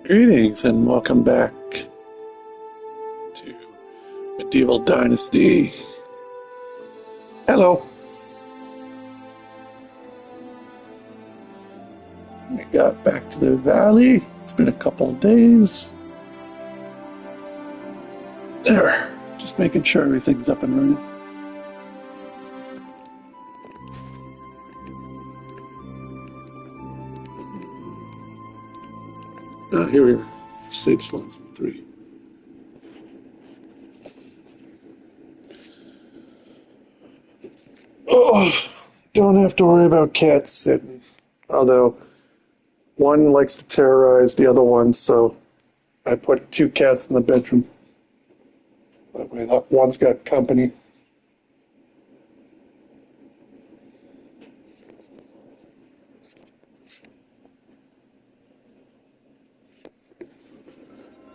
Greetings and welcome back to Medieval Dynasty. Hello. We got back to the valley. It's been a couple of days. There. Just making sure everything's up and running. Here we are. Save slot from 3. Oh, don't have to worry about cats sitting. Although, one likes to terrorize the other one, so I put 2 cats in the bedroom. That way, one's got company.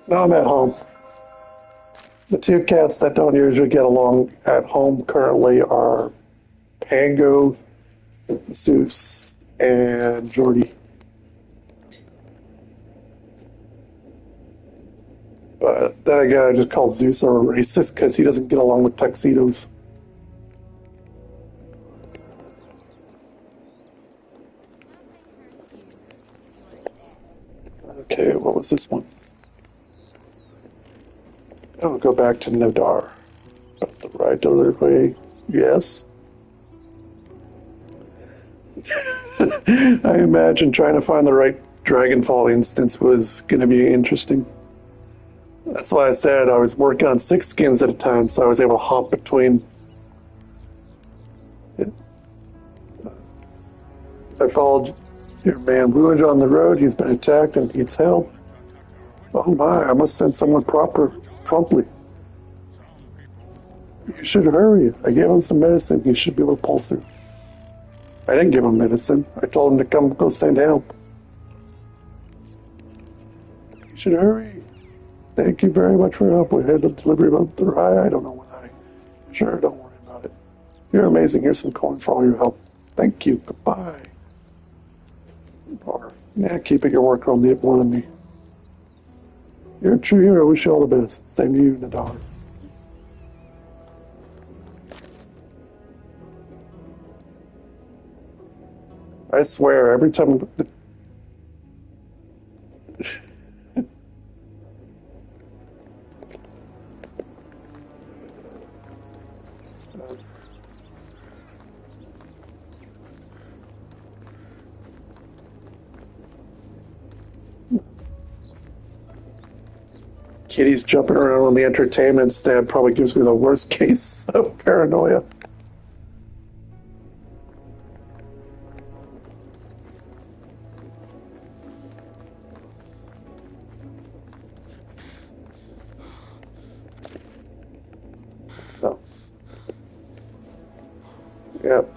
Now I'm at home. The 2 cats that don't usually get along at home currently are Pango, Zeus, and Jordy. But then again, I just call Zeus a racist because he doesn't get along with tuxedos. Okay, what was this one? I'll go back to Nadar. About the right delivery, yes. I imagine trying to find the right Dragonfall instance was going to be interesting. That's why I said I was working on 6 skins at a time, so I was able to hop between. I followed your man Ruined on the road. He's been attacked and needs help. Oh my, I must send someone promptly. You should hurry. I gave him some medicine. He should be able to pull through. I didn't give him medicine. I told him to come go send help. You should hurry. Thank you very much for your help. We had a delivery about the rye. I don't know when Sure, don't worry about it. You're amazing. Here's some coin for all your help. Thank you. Goodbye. Or, keep it your work. I'll need it more than me. You're a true hero. Wish you all the best. Same to you, Nadar. I swear, every time... Kitty's jumping around on the entertainment stand probably gives me the worst case of paranoia. No. Yep.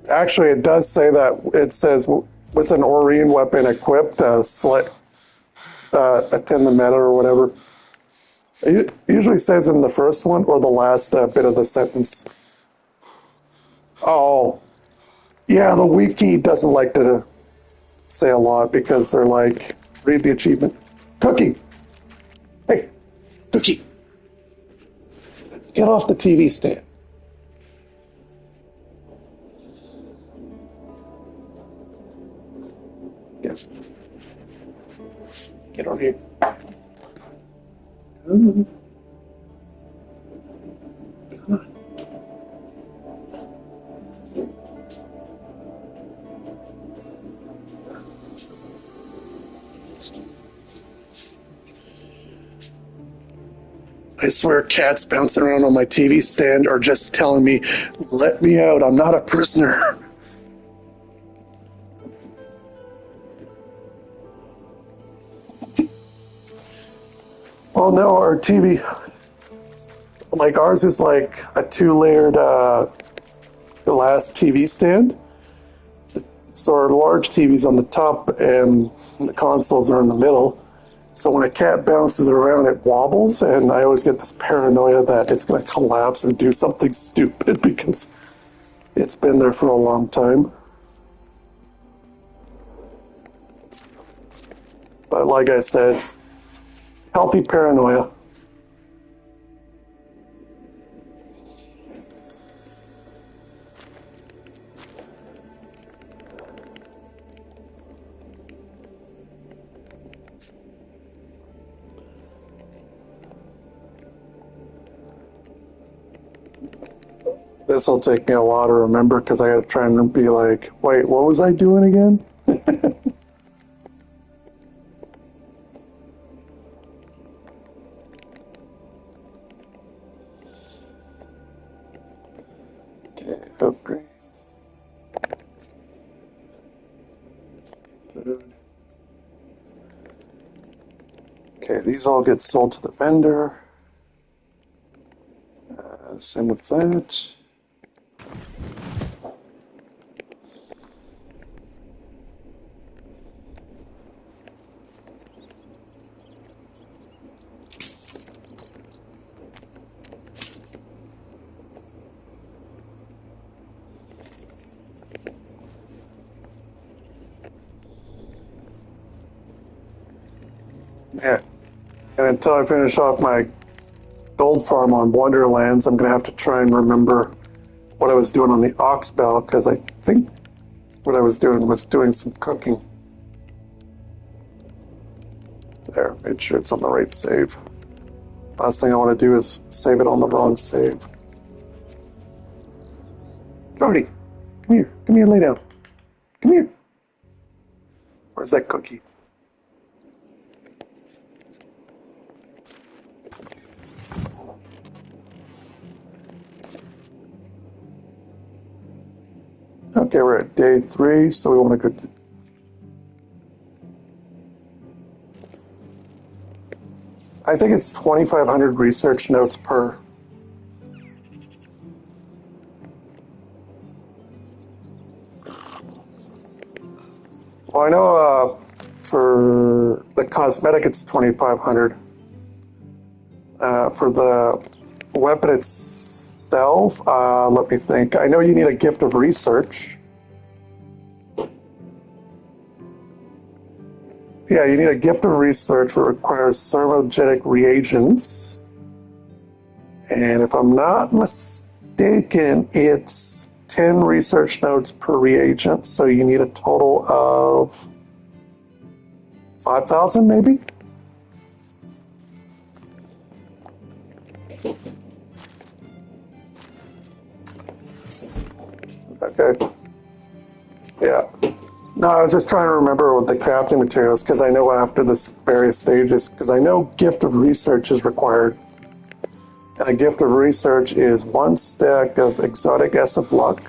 Actually, it does say that. It says, with an Aurine weapon equipped, attend the meta or whatever. It usually says in the first one or the last bit of the sentence. Oh, yeah, the wiki doesn't like to say a lot because they're like, read the achievement. Cookie! Hey, Cookie! Get off the TV stand. Yes. Get on here. Come on. I swear cats bouncing around on my TV stand are just telling me, let me out, I'm not a prisoner. Oh no, our TV, like ours is like a 2-layered glass TV stand. So our large TV's on the top and the consoles are in the middle. So when a cat bounces around, it wobbles, and I always get this paranoia that it's going to collapse or do something stupid because it's been there for a long time. But like I said, it's healthy paranoia. This will take me a while to remember because I got to try and be like, wait, what was I doing again? Okay, upgrade. Food. Okay, these all get sold to the vendor. Same with that. Yeah. And until I finish off my gold farm on Wonderlands, I'm going to have to try and remember what I was doing on the Oxbow, because I think what I was doing some cooking. There, made sure it's on the right save. Last thing I want to do is save it on the wrong save. Jordy, come here, lay down. Come here. Where's that cookie? Okay, we're at day 3, so we want to go. I think it's 2,500 research notes per. Well, I know for the cosmetic it's 2,500. For the weapon itself, let me think. I know you need a gift of research. Yeah, you need a gift of research that requires thermogenic reagents. And if I'm not mistaken, it's 10 research notes per reagent, so you need a total of 5,000 maybe? Okay. Yeah. No, I was just trying to remember what the crafting materials, because I know after the various stages, because I know gift of research is required. And a gift of research is 1 stack of exotic S of luck.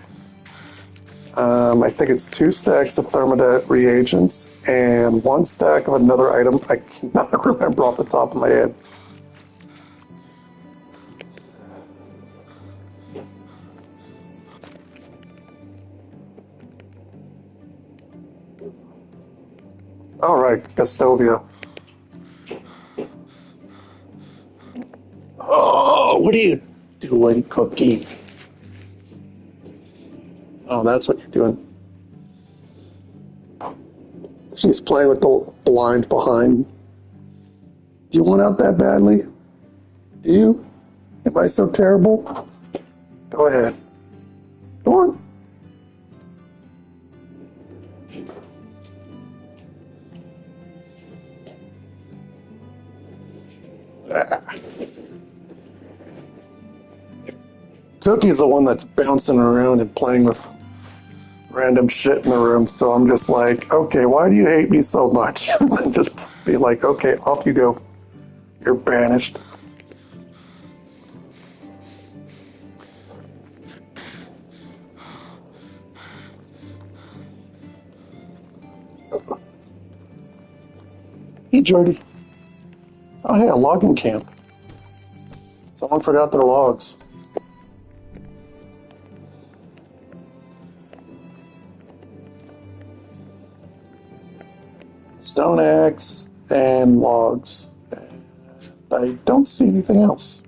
I think it's 2 stacks of thermodynamic reagents and 1 stack of another item I cannot remember off the top of my head. All right, Gustovia. Oh, what are you doing, Cookie? Oh, that's what you're doing. She's playing with the blind behind. Do you want out that badly? Do you? Am I so terrible? Go ahead. Go on. Cookie's the one that's bouncing around and playing with random shit in the room, so I'm just like, okay, why do you hate me so much? And then just be like, okay, off you go. You're banished. Hey, Jordy. Oh, hey, a logging camp. Someone forgot their logs. Stone axe, and logs. I don't see anything else.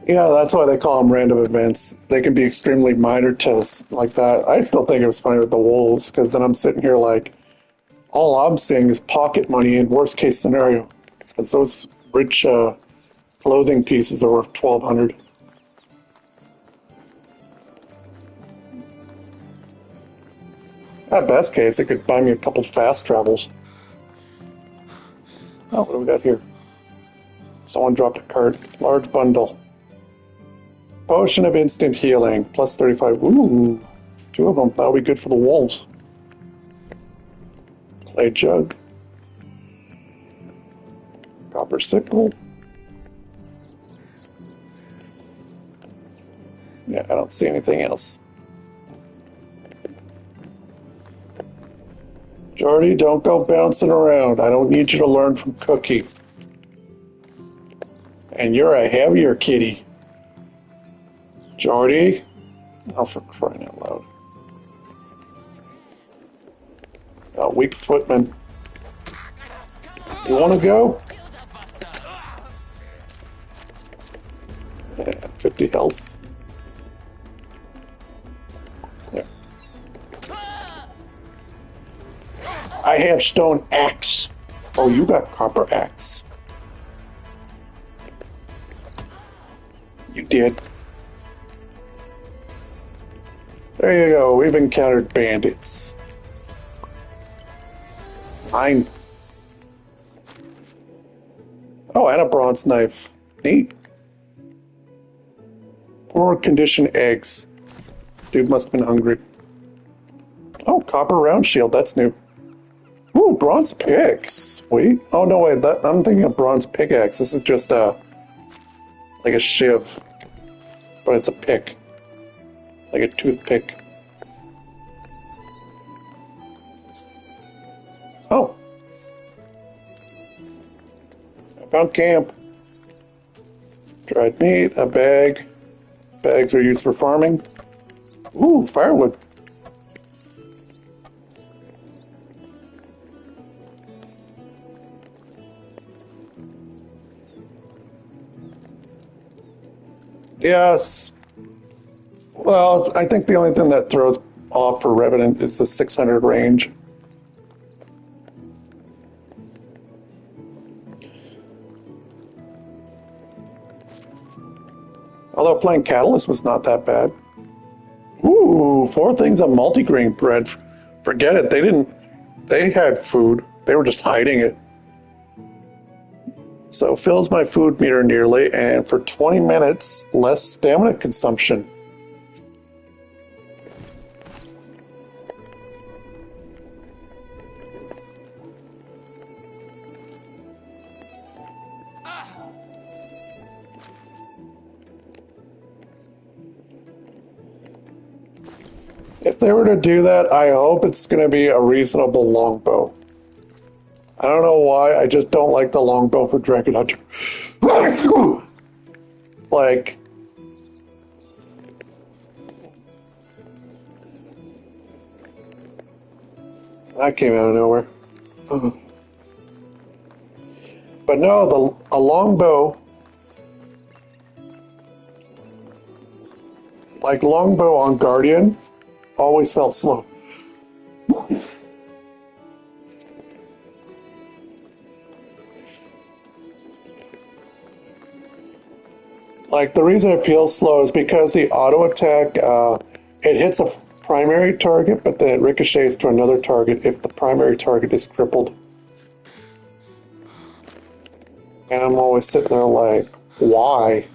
Yeah, that's why they call them random events. They can be extremely minor tests like that. I still think it was funny with the wolves, because then I'm sitting here like, all I'm seeing is pocket money in worst case scenario. Because those rich clothing pieces are worth 1,200. At best case, it could buy me a couple fast travels. Oh, what do we got here? Someone dropped a card. Large bundle. Potion of instant healing. Plus 35. Ooh. 2 of them. That'll be good for the wolves. Clay jug. Copper sickle. Yeah, I don't see anything else. Jordy, don't go bouncing around. I don't need you to learn from Cookie. And you're a heavier kitty. Jordy? Oh, for crying out loud. Oh, weak footman. You want to go? Yeah, 50 health. There. I have stone axe. Oh, you got copper axe. You did. There you go. We've encountered bandits. Mine. Oh, and a bronze knife. Neat. Poor condition eggs. Dude must have been hungry. Oh, copper round shield. That's new. Ooh, bronze pick. Sweet. Oh, no, wait. I'm thinking of bronze pickaxe. This is just like a shiv. But it's a pick. Like a toothpick. Oh. I found camp. Dried meat, a bag. Bags are used for farming. Ooh, firewood. Yes. Well, I think the only thing that throws off for Revenant is the 600 range. Although playing Catalyst was not that bad. Ooh, 4 things of multigrain bread. Forget it. They had food. They were just hiding it. So fills my food meter nearly, and for 20 minutes, less stamina consumption. If they were to do that, I hope it's going to be a reasonable longbow. I don't know why, I just don't like the longbow for Dragon Hunter. Like, that came out of nowhere. But no, a longbow, like longbow on Guardian, always felt slow. Like, the reason it feels slow is because the auto attack, it hits a primary target, but then it ricochets to another target if the primary target is crippled. And I'm always sitting there like, why?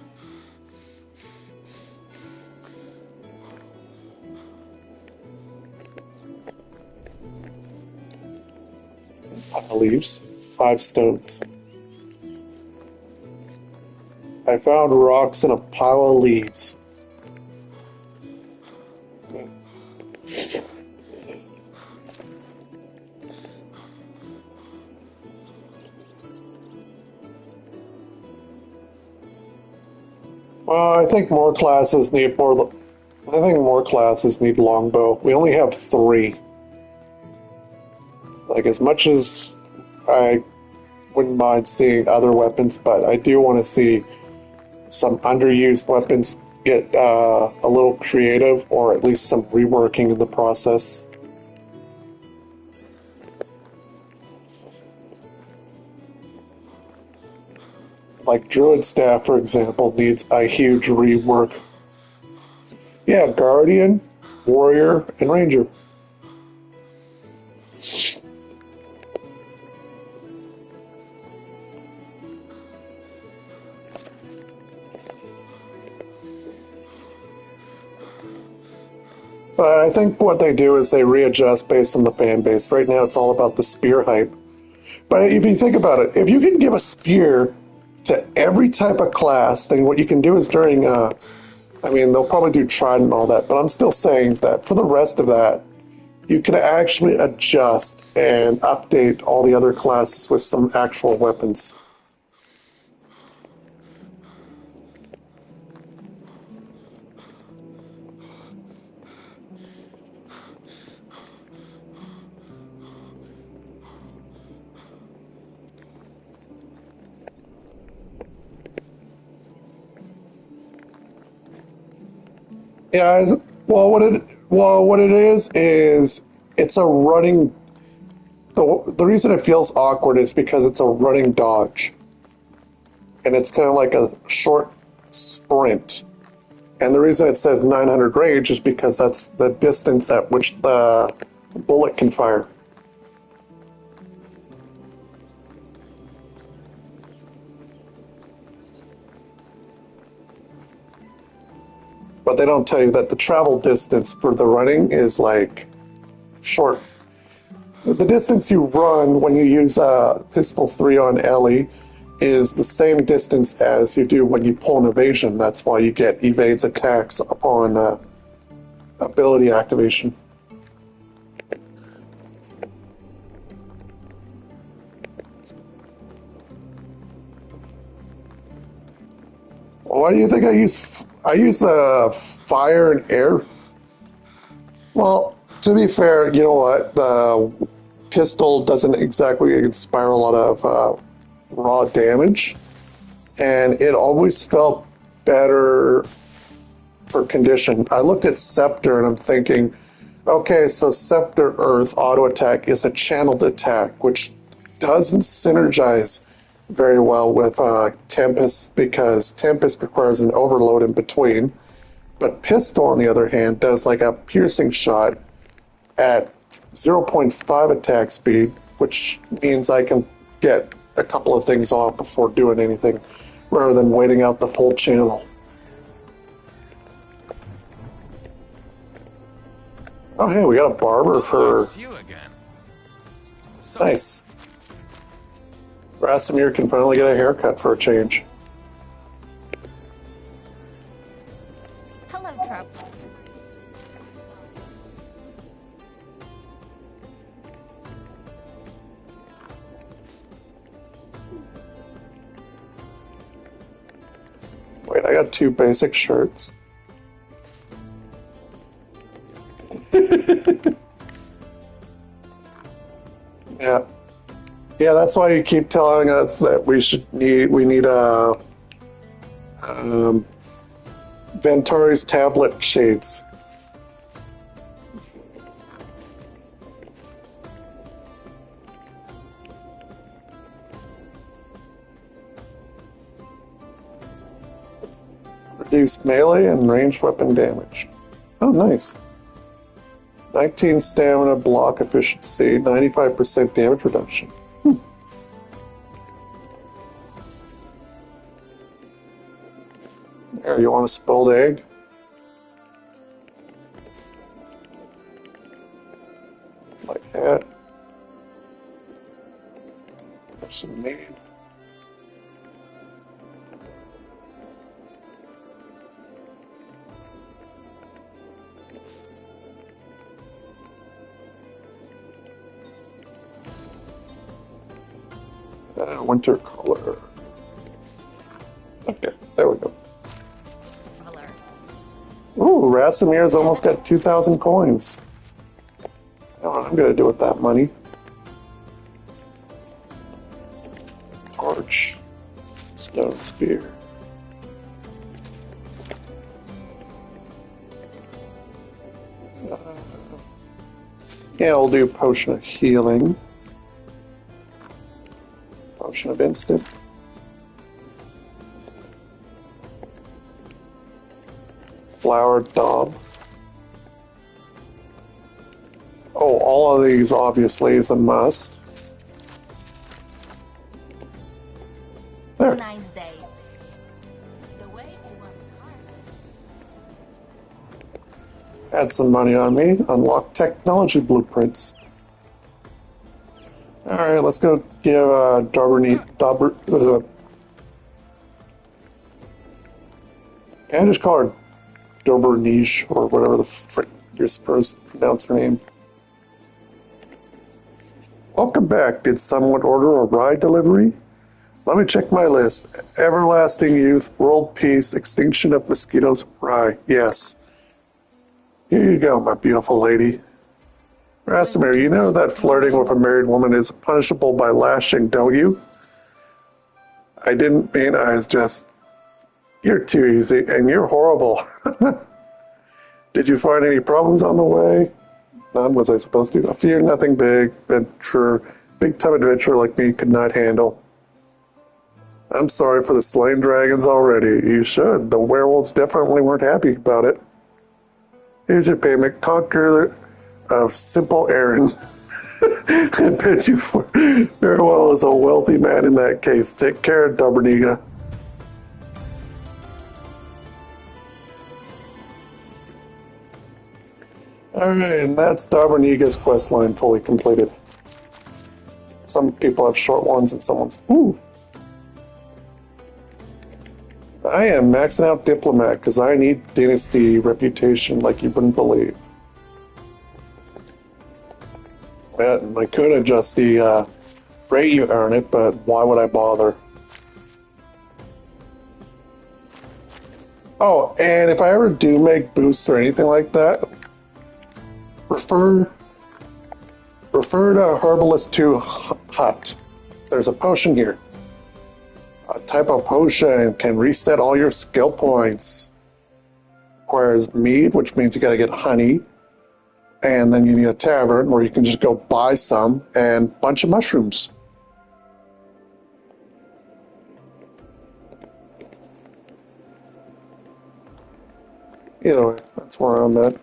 Pile of leaves, 5 stones. I found rocks in a pile of leaves. I think more classes need more. I think more classes need longbow. We only have three. Like as much as I wouldn't mind seeing other weapons, but I do want to see some underused weapons get a little creative, or at least some reworking in the process. Like Druid Staff, for example, needs a huge rework. Yeah, Guardian, Warrior, and Ranger. But I think what they do is they readjust based on the fan base. Right now, it's all about the spear hype. But if you think about it, if you can give a spear to every type of class, then what you can do is during, I mean, they'll probably do Trident and all that, but I'm still saying that for the rest of that, you can actually adjust and update all the other classes with some actual weapons. Yeah, what it is it's a running. The reason it feels awkward is because it's a running dodge, and it's kind of like a short sprint. And the reason it says 900 range is because that's the distance at which the bullet can fire. But they don't tell you that the travel distance for the running is like short. The distance you run when you use pistol 3 on Ellie is the same distance as you do when you pull an evasion. That's why you get evades attacks upon ability activation. Why do you think I use? I use the fire and air. Well, to be fair, you know what? The pistol doesn't exactly inspire a lot of raw damage, and it always felt better for condition. I looked at Scepter and I'm thinking, okay, so Scepter Earth auto attack is a channeled attack, which doesn't synergize very well with Tempest because Tempest requires an overload in between. But Pistol, on the other hand, does like a piercing shot at 0.5 attack speed, which means I can get a couple of things off before doing anything, rather than waiting out the full channel. Oh, hey, we got a barber for... You again. So Nice. Rasimir can finally get a haircut for a change. Hello, Trump. Wait, I got 2 basic shirts. Yeah. Yeah, that's why you keep telling us that we need a Venturi's tablet shades. Reduce melee and ranged weapon damage. Oh, nice. 19 stamina, block efficiency, 95% damage reduction. There, you want a spoiled egg? Like that. There's some meat. Winter color. Okay, there we go. Ooh, Rasomir's almost got 2,000 coins. I don't know what I'm going to do with that money. Torch. Stone spear. Yeah, I'll do potion of healing. Potion of instant. Flower daub. Oh, all of these obviously is a must. There. Nice day. The way to one's harvest. Add some money on me. Unlock technology blueprints. Alright, let's go give I just call her Dobrniche, or whatever the frick you're supposed to pronounce her name. Welcome back. Did someone order a ride delivery? Let me check my list. Everlasting youth, world peace, extinction of mosquitoes, rye. Yes. Here you go, my beautiful lady. Rasimir, you know that flirting with a married woman is punishable by lashing, don't you? I didn't mean I was just... You're too easy, and you're horrible. Did you find any problems on the way? None, was I supposed to? A few, nothing big. Adventure, big-time adventure like me could not handle. I'm sorry for the slain dragons already. You should. The werewolves definitely weren't happy about it. Here's your payment. Conquer of simple errand. I bet you farewell as a wealthy man in that case. Take care, Dobrniga. Alright, and that's Dobrniga's quest line fully completed. Some people have short ones and someone's... Ooh! I am maxing out Diplomat because I need Dynasty reputation like you wouldn't believe. And I could adjust the rate you earn it, but why would I bother? Oh, and if I ever do make boosts or anything like that, refer to Herbalist 2 Hut. There's a potion here. A type of potion can reset all your skill points. Requires mead, which means you gotta get honey. And then you need a tavern where you can just go buy some and a bunch of mushrooms. Either way, that's where I'm at.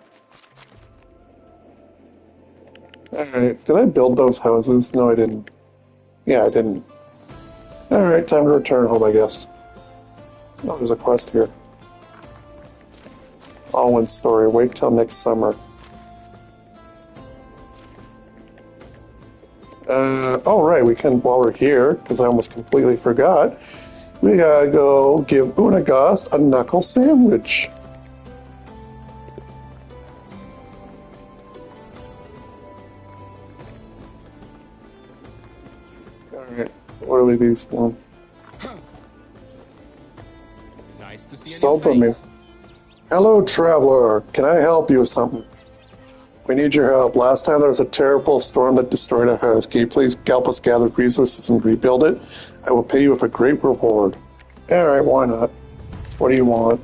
Alright, did I build those houses? No, I didn't. Yeah, I didn't. Alright, time to return home, I guess. Oh, there's a quest here. Alwyn's story. Wait till next summer. Oh, right, we can, while we're here, because I almost completely forgot, we gotta go give Unagast a knuckle sandwich. Alright, what are these for? Nice to see Soap a of new me. face. Hello, traveler. Can I help you with something? We need your help. Last time there was a terrible storm that destroyed our house. Can you please help us gather resources and rebuild it? I will pay you with a great reward. Alright, why not? What do you want?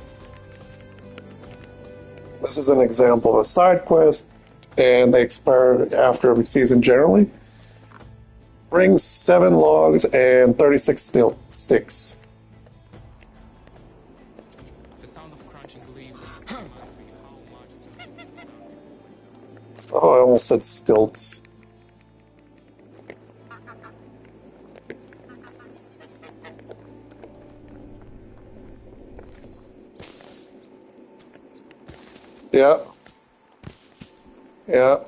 This is an example of a side quest, and they expire after every season generally. Bring 7 logs and 36 steel sticks. The sound of crunching leaves reminds me how much things Oh, I almost said stilts. Yeah. Yeah.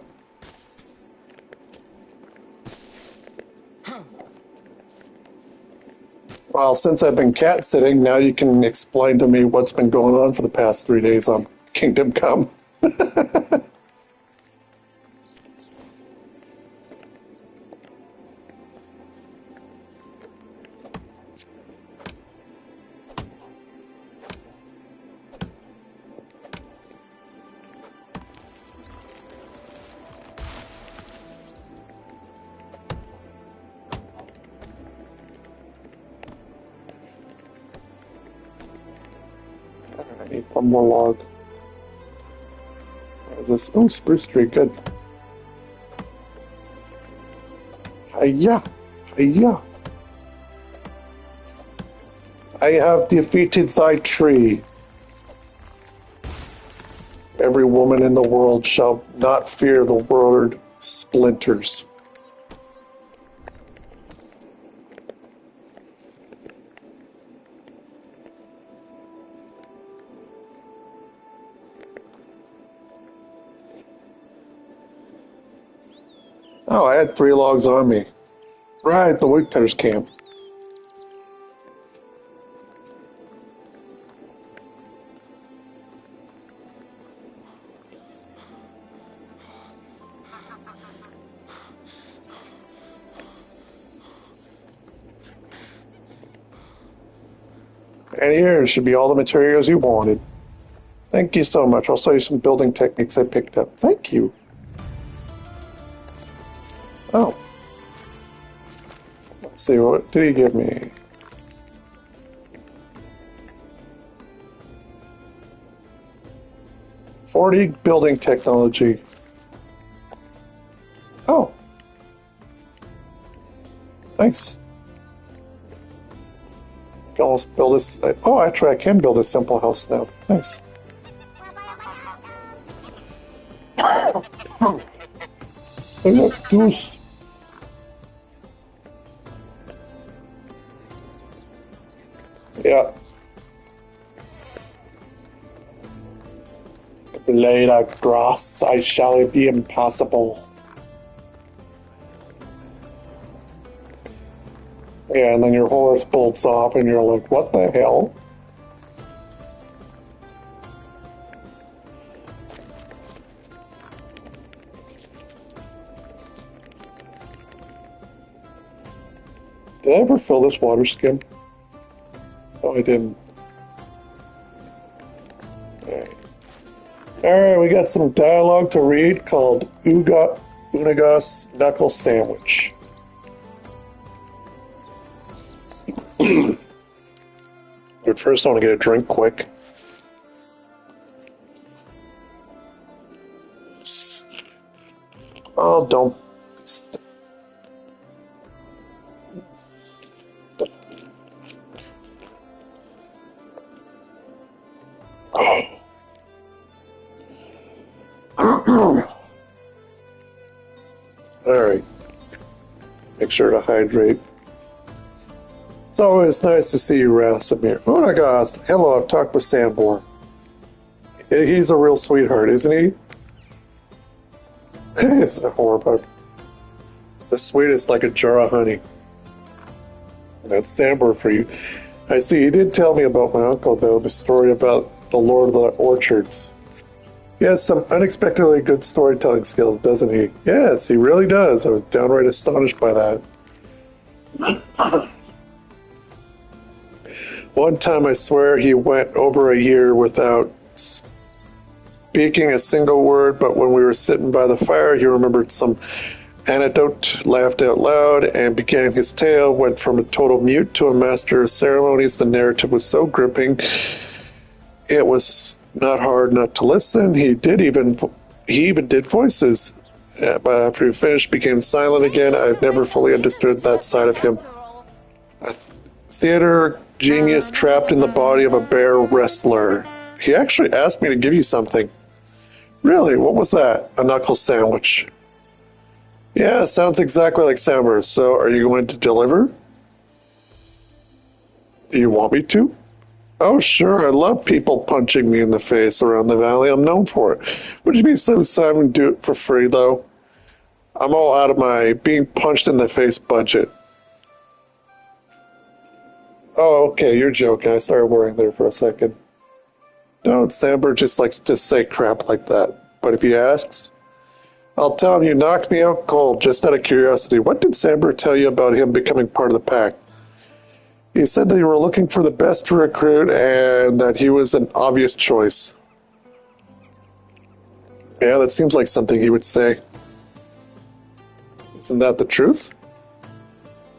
Well, since I've been cat sitting, now you can explain to me what's been going on for the past 3 days on Kingdom Come. one more log. What is this? Oh, spruce tree, good. Hiya! Hiya! I have defeated thy tree. Every woman in the world shall not fear the word splinters. Oh, I had 3 logs on me. Right, the woodcutter's camp. And here should be all the materials you wanted. Thank you so much. I'll show you some building techniques I picked up. Thank you. Oh. Let's see, what did he give me? "40 building technology." Oh. Nice. Can almost build this. Oh, actually, I can build a simple house now. Nice. Oh, yeah, goose. Yeah. Blade of grass, I shall be impossible. Yeah, and then your horse bolts off, and you're like, what the hell? Did I ever fill this water skin? Oh, I didn't. Alright, we got some dialogue to read called Unaga's Knuckle Sandwich. But first I want to get a drink quick. Oh, don't. Alright. Make sure to hydrate. It's always nice to see you, Rasimir. Oh my gosh. Hello, I've talked with Sambor. He's a real sweetheart, isn't he? He's a horrible. The sweetest like a jar of honey. That's Sambor for you. I see, he did tell me about my uncle, though, the story about the Lord of the Orchards. He has some unexpectedly good storytelling skills, doesn't he? Yes, he really does. I was downright astonished by that. One time, I swear, he went over a year without speaking a single word, but when we were sitting by the fire, he remembered some anecdote, laughed out loud, and began his tale, went from a total mute to a master of ceremonies. The narrative was so gripping, it was not hard not to listen. He even did voices. But after he finished, became silent again. I've never fully understood that side of him. A theater genius trapped in the body of a bear wrestler. He actually asked me to give you something. Really? What was that? A knuckle sandwich. Yeah, sounds exactly like Samber. So, are you going to deliver? Do you want me to? Oh, sure. I love people punching me in the face around the valley. I'm known for it. Would you be so silent and do it for free, though? I'm all out of my being punched in the face budget. Oh, okay. You're joking. I started worrying there for a second. No, Samber just likes to say crap like that. But if he asks, I'll tell him you knocked me out cold just out of curiosity. What did Samber tell you about him becoming part of the pack? He said that you were looking for the best to recruit and that he was an obvious choice. Yeah, that seems like something he would say. Isn't that the truth?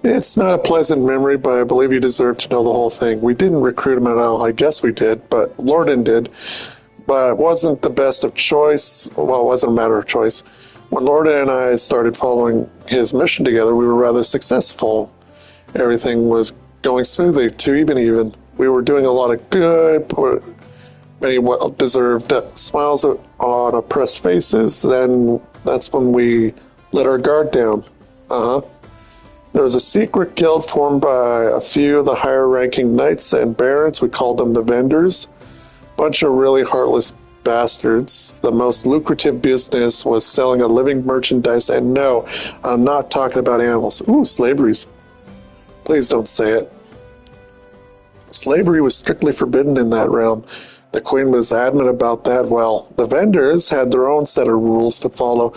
It's not a pleasant memory, but I believe you deserve to know the whole thing. We didn't recruit him at all. I guess we did, but Lorden did. But it wasn't the best of choice. Well, it wasn't a matter of choice. When Lorden and I started following his mission together, we were rather successful. Everything was going smoothly, to even. We were doing a lot of good, put many well-deserved smiles on oppressed faces. Then that's when we let our guard down. Uh-huh. There was a secret guild formed by a few of the higher-ranking knights and barons. We called them the Vendors. Bunch of really heartless bastards. The most lucrative business was selling a living merchandise, and no, I'm not talking about animals. Ooh, slaveries. Please don't say it. Slavery was strictly forbidden in that realm. The queen was adamant about that. Well, the Vendors had their own set of rules to follow.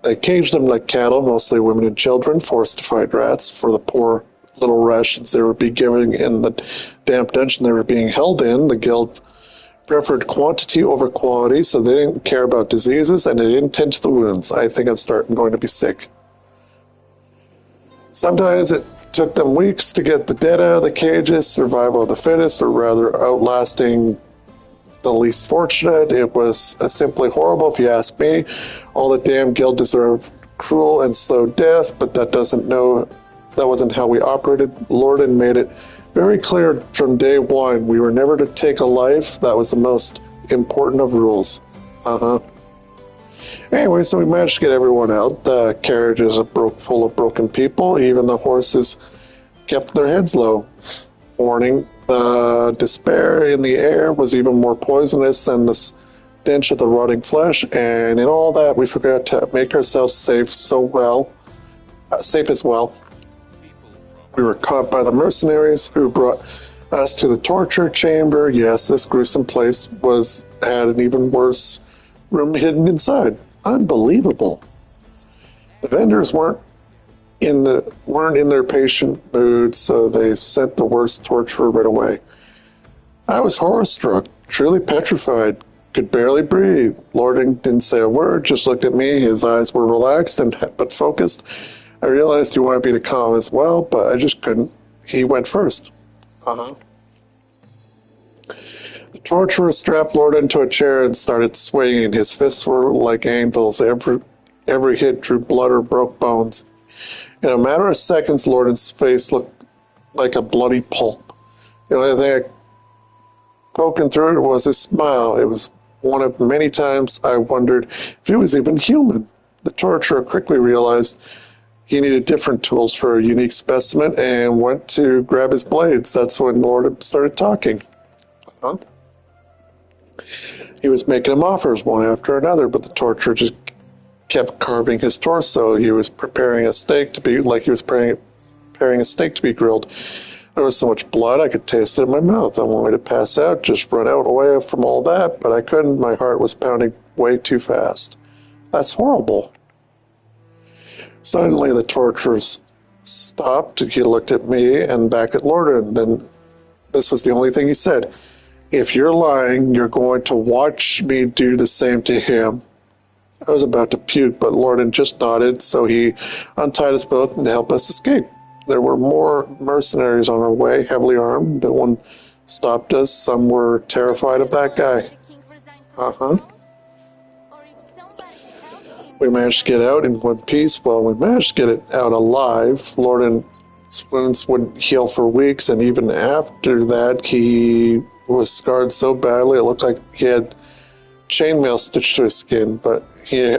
They caged them like cattle, mostly women and children, forced to fight rats for the poor little rations they would be given in the damp dungeon they were being held in. The guild preferred quantity over quality, so they didn't care about diseases and they didn't tend to the wounds. I think I'm going to be sick. Sometimes it took them weeks to get the dead out of the cages, survival of the fittest, or rather outlasting the least fortunate. It was simply horrible, if you ask me. All the damn guild deserved cruel and slow death, but that wasn't how we operated. Lorden made it very clear from day one, we were never to take a life. That was the most important of rules. Uh-huh. Anyway, so we managed to get everyone out. The carriages are full of broken people. Even the horses kept their heads low. Warning, the despair in the air was even more poisonous than the stench of the rotting flesh, and in all that, we forgot to make ourselves safe as well. We were caught by the mercenaries who brought us to the torture chamber. Yes, this gruesome place had an even worse room hidden inside. Unbelievable. The Vendors weren't in their patient mood, so they sent the worst torturer right away. I was horror-struck, truly petrified, could barely breathe. Lorden didn't say a word, just looked at me. His eyes were relaxed but focused. I realized he wanted me to calm as well, but I just couldn't. He went first. Uh-huh. The torturer strapped Lorden to a chair and started swinging. His fists were like anvils. Every hit drew blood or broke bones. In a matter of seconds, Lorden's face looked like a bloody pulp. The only thing I broken through it was his smile. It was one of many times I wondered if he was even human. The torturer quickly realized he needed different tools for a unique specimen and went to grab his blades. That's when Lorden started talking. Huh? He was making him offers one after another, but the torturer just kept carving his torso. He was preparing a steak to be preparing a steak to be grilled. There was so much blood I could taste it in my mouth. I wanted to pass out, just run out away from all that, but I couldn't. My heart was pounding way too fast. That's horrible. Suddenly the torturers stopped. He looked at me and back at Lorden. Then this was the only thing he said. If you're lying, you're going to watch me do the same to him. I was about to puke, but Lorden just nodded, so he untied us both and helped us escape. There were more mercenaries on our way, heavily armed. No one stopped us. Some were terrified of that guy. Uh-huh. We managed to get out in one piece. Well, we managed to get it out alive. Lorden's wounds wouldn't heal for weeks, and even after that, he was scarred so badly it looked like he had chainmail stitched to his skin. But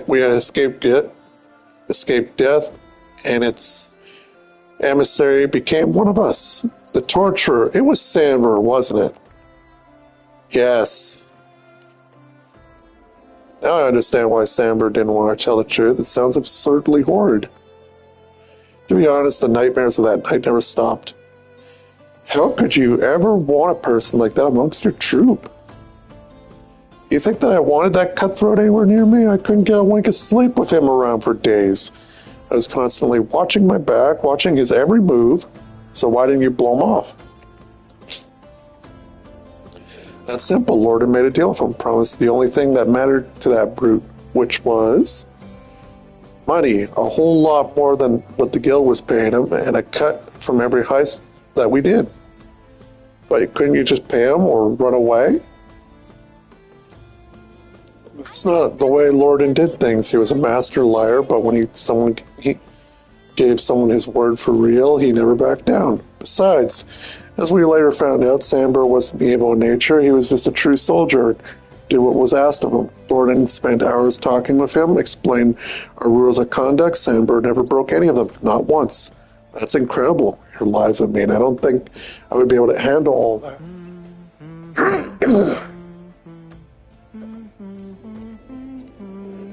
we had escaped death, and its emissary became one of us. The torturer. It was Samber, wasn't it? Yes. Now I understand why Samber didn't want to tell the truth. It sounds absurdly horrid. To be honest, the nightmares of that night never stopped. How could you ever want a person like that amongst your troop? You think that I wanted that cutthroat anywhere near me? I couldn't get a wink of sleep with him around for days. I was constantly watching my back, watching his every move. So why didn't you blow him off? That's simple. Lorden made a deal with him, promised the only thing that mattered to that brute, which was Money, a whole lot more than what the guild was paying him, and a cut from every heist that we did. But couldn't you just pay him or run away? That's not the way Lorden did things. He was a master liar, but when he gave someone his word for real, he never backed down. Besides, as we later found out, Samber wasn't evil in nature. He was just a true soldier, did what was asked of him. Lorden spent hours talking with him, explained our rules of conduct. Samber never broke any of them, not once. That's incredible. Your lives, I mean. I don't think I would be able to handle all that.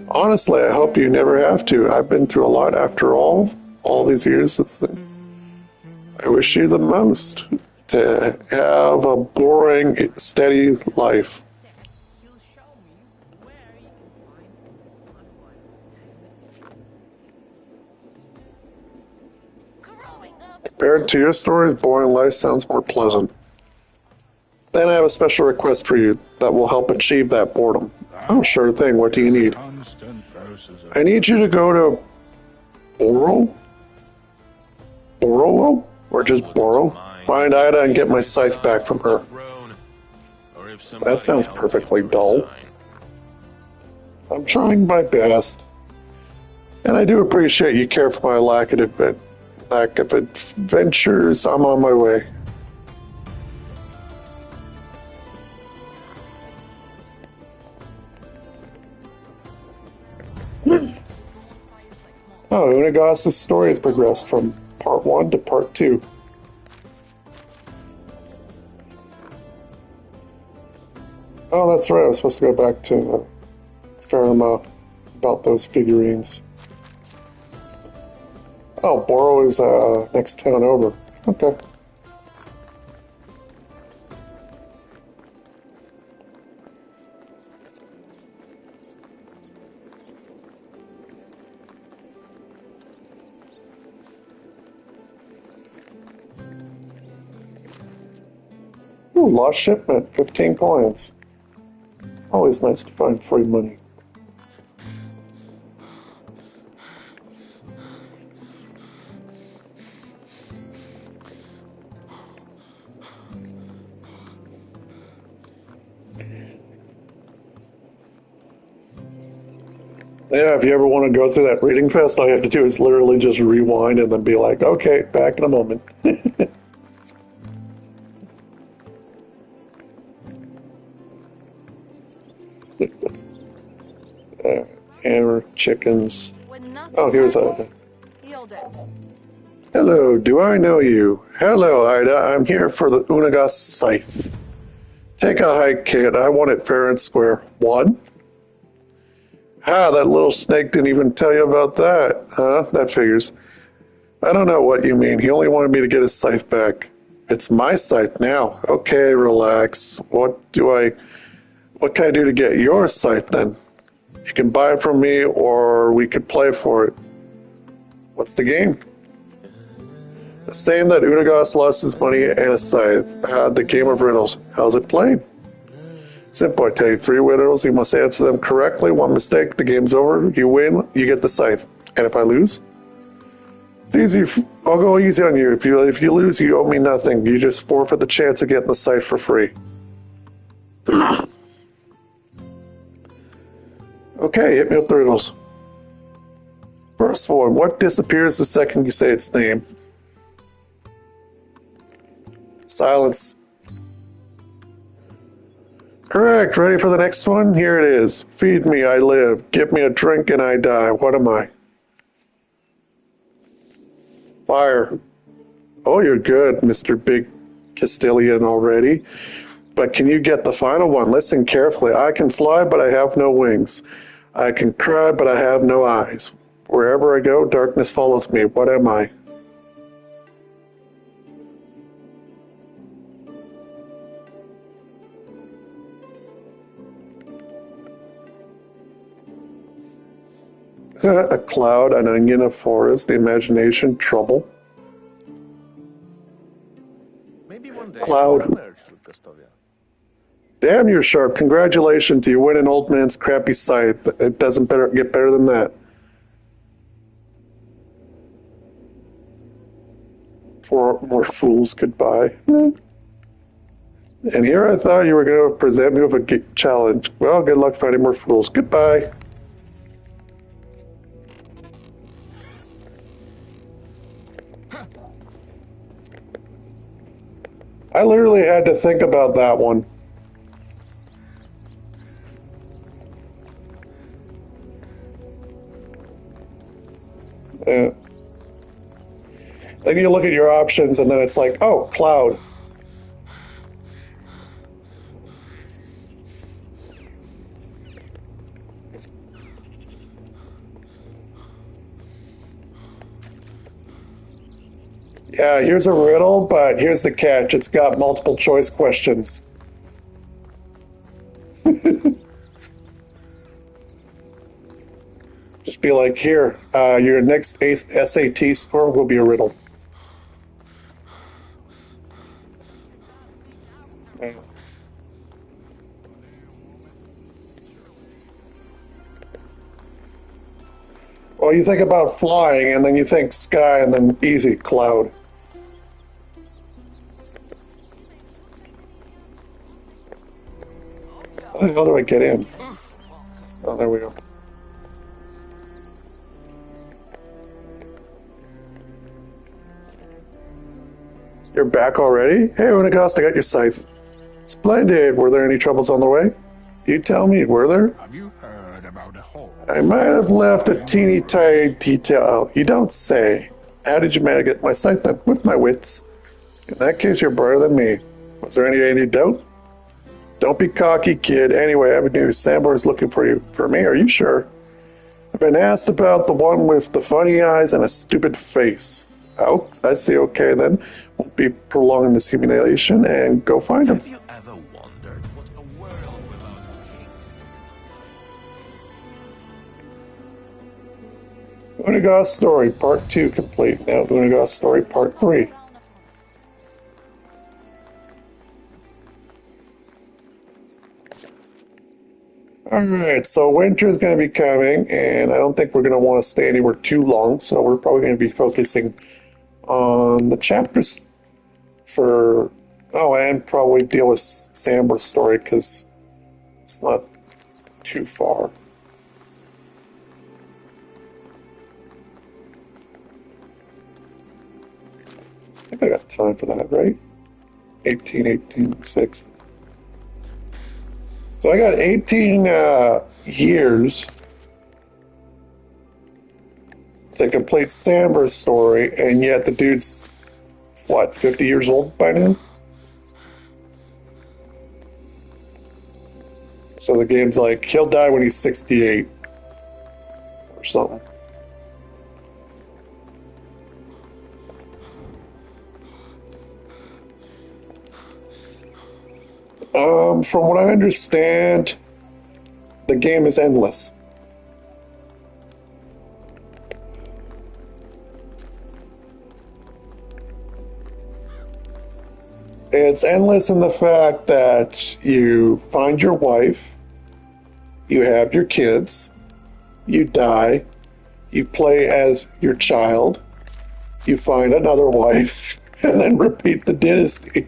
Honestly, I hope you never have to. I've been through a lot after all these years. I wish you the most to have a boring, steady life. You'll show me where you can find growing up. Compared to your stories, boring life sounds more pleasant. Then I have a special request for you that will help achieve that boredom. Oh, sure thing. What do you need? I need you to go to Boro? Boro? Or just Boro? Find Ida and get my scythe back from her. That sounds perfectly dull. I'm trying my best. And I do appreciate you care for my lack of adventures. I'm on my way. Oh, Unagast's story has progressed from part 1 to part 2. Oh, that's right. I was supposed to go back to Fairma about those figurines. Oh, Boro is next town over. Okay. Ooh, lost shipment, 15 coins. Always nice to find free money. Yeah, if you ever want to go through that reading fest, all you have to do is literally just rewind and then be like, okay, back in a moment. Hammer, chickens. Oh, here's Ida. Hello, do I know you? Hello, Ida. I'm here for the Unagast scythe. Take a hike, kid. I want it fair and square. One? Ah, that little snake didn't even tell you about that. Huh? That figures. I don't know what you mean. He only wanted me to get his scythe back. It's my scythe now. Okay, relax. What can I do to get your scythe then? You can buy it from me, or we could play for it. What's the game? The same that Unagast lost his money and his scythe. The game of riddles. How's it played? Simple, I tell you. 3 riddles, you must answer them correctly. One mistake, the game's over. You win, you get the scythe. And if I lose? It's easy. I'll go easy on you. If you lose, you owe me nothing. You just forfeit the chance of getting the scythe for free. Okay, hit me with the riddles. First one, what disappears the second you say its name? Silence. Correct. Ready for the next one? Here it is. Feed me, I live. Give me a drink and I die. What am I? Fire. Oh, you're good, Mr. Big Castilian already. But can you get the final one? Listen carefully. I can fly, but I have no wings. I can cry, but I have no eyes. Wherever I go, darkness follows me. What am I? A cloud, an onion, a forest, the imagination, trouble. Maybe one day Cloud. you'll emerge with Gustavia. Damn, you're sharp. Congratulations, you win an old man's crappy scythe. It doesn't get better than that. four more fools goodbye. And here I thought you were going to present me with a challenge. Well, good luck finding more fools. Goodbye. I literally had to think about that one. Yeah. Then you look at your options and then it's like, oh, cloud. Yeah, here's a riddle, but here's the catch. It's got multiple choice questions. Just be like, here, your next SAT score will be a riddle. Well, you think about flying, and then you think sky, and then easy, cloud. How the hell do I get in? Oh, there we go. You're back already? Hey, Unagast, I got your scythe. Splendid. Were there any troubles on the way? You tell me, were there? Have you heard about the hole? I might have left a teeny tiny detail out. You don't say. How did you manage to get my scythe then? With my wits. In that case, you're brighter than me. Was there any doubt? Don't be cocky, kid. Anyway, I have news. Sambor is looking for you. For me? Are you sure? I've been asked about the one with the funny eyes and a stupid face. Oh, I see. Okay, then. Won't be prolonging this humiliation and go find him. Have you ever wondered what a world without a king? Unagast story, part 2 complete. Now Unagast story, part 3. Alright, so winter is going to be coming, and I don't think we're going to want to stay anywhere too long, so we're probably going to be focusing on the chapters for... Oh, and probably deal with Samber's story, because it's not too far. I think I got time for that, right? 6. So I got 18 years to complete Samber's story, and yet the dude's, what, 50 years old by now? So the game's like, he'll die when he's 68 or something. From what I understand, the game is endless. It's endless in the fact that you find your wife, you have your kids, you die, you play as your child, you find another wife, and then repeat the dynasty.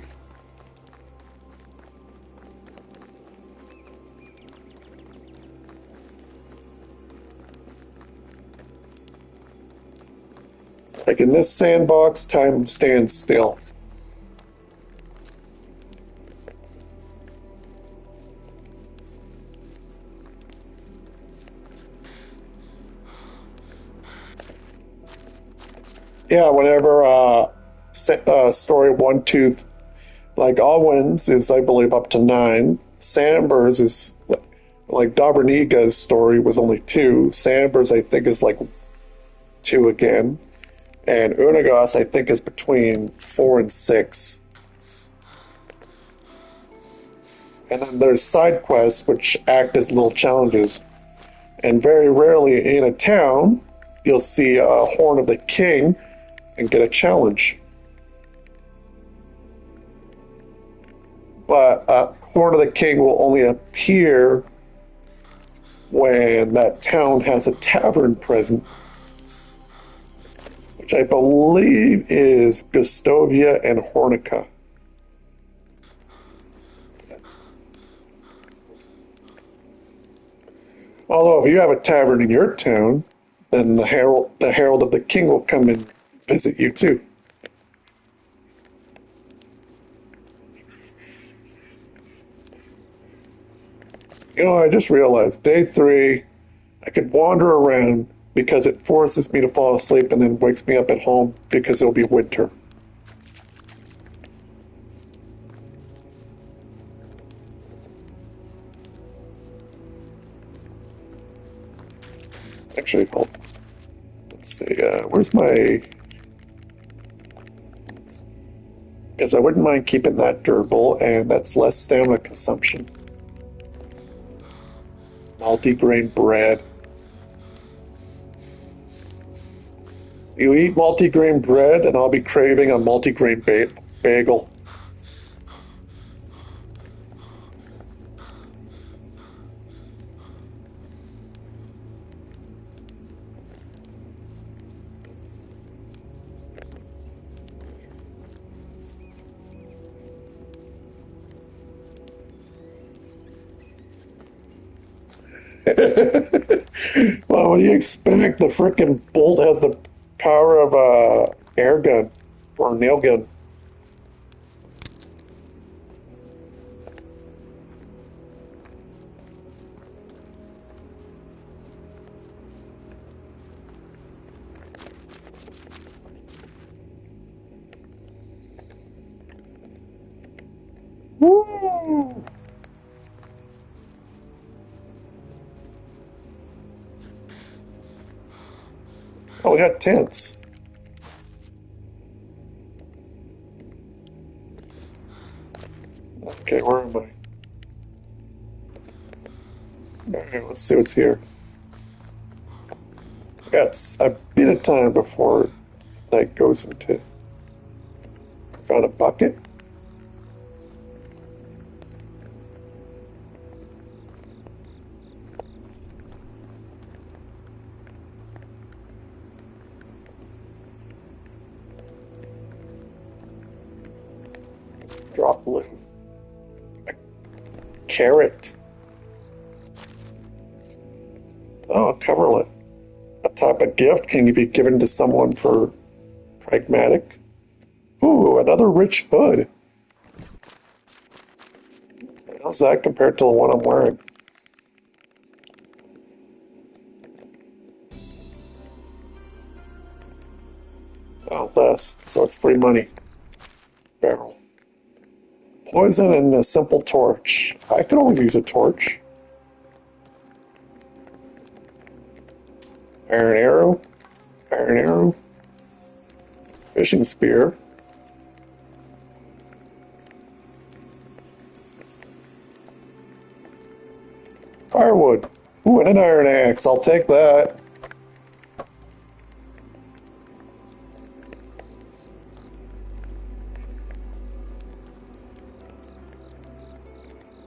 Like in this sandbox, time stands still. Yeah, whenever story 1, 2, like Alwyn's is, I believe, up to 9. Samber's is, like Dobroniga's story was only 2. Samber's, I think, is like 2 again. And Unagast, I think, is between 4 and 6. And then there's side quests, which act as little challenges. And very rarely in a town, you'll see a Horn of the King and get a challenge. But Horn of the King will only appear when that town has a tavern present, which I believe is Gustovia and Hornica. Although if you have a tavern in your town, then the Herald of the King will come and visit you too. I just realized day 3, I could wander around because it forces me to fall asleep and then wakes me up at home because it'll be winter. Actually, let's see, where's my... Because I wouldn't mind keeping that durable, and that's less stamina consumption. Multigrain bread. You eat multigrain bread, and I'll be craving a multigrain bagel. Well, what do you expect? The frickin' bolt has the power of a air gun or a nail gun. Woo! Oh, we got tents. Okay, where am I? Alright, let's see what's here. Got a bit of time before night goes into. Found a bucket. Drop loot. A carrot. Oh, a coverlet. A type of gift can be given to someone for pragmatic. Ooh, another rich hood. How's that compared to the one I'm wearing? Oh, less. So it's free money. Barrel. Poison and a simple torch. I could always use a torch. Iron arrow. Iron arrow. Fishing spear. Firewood. Ooh, and an iron axe. I'll take that.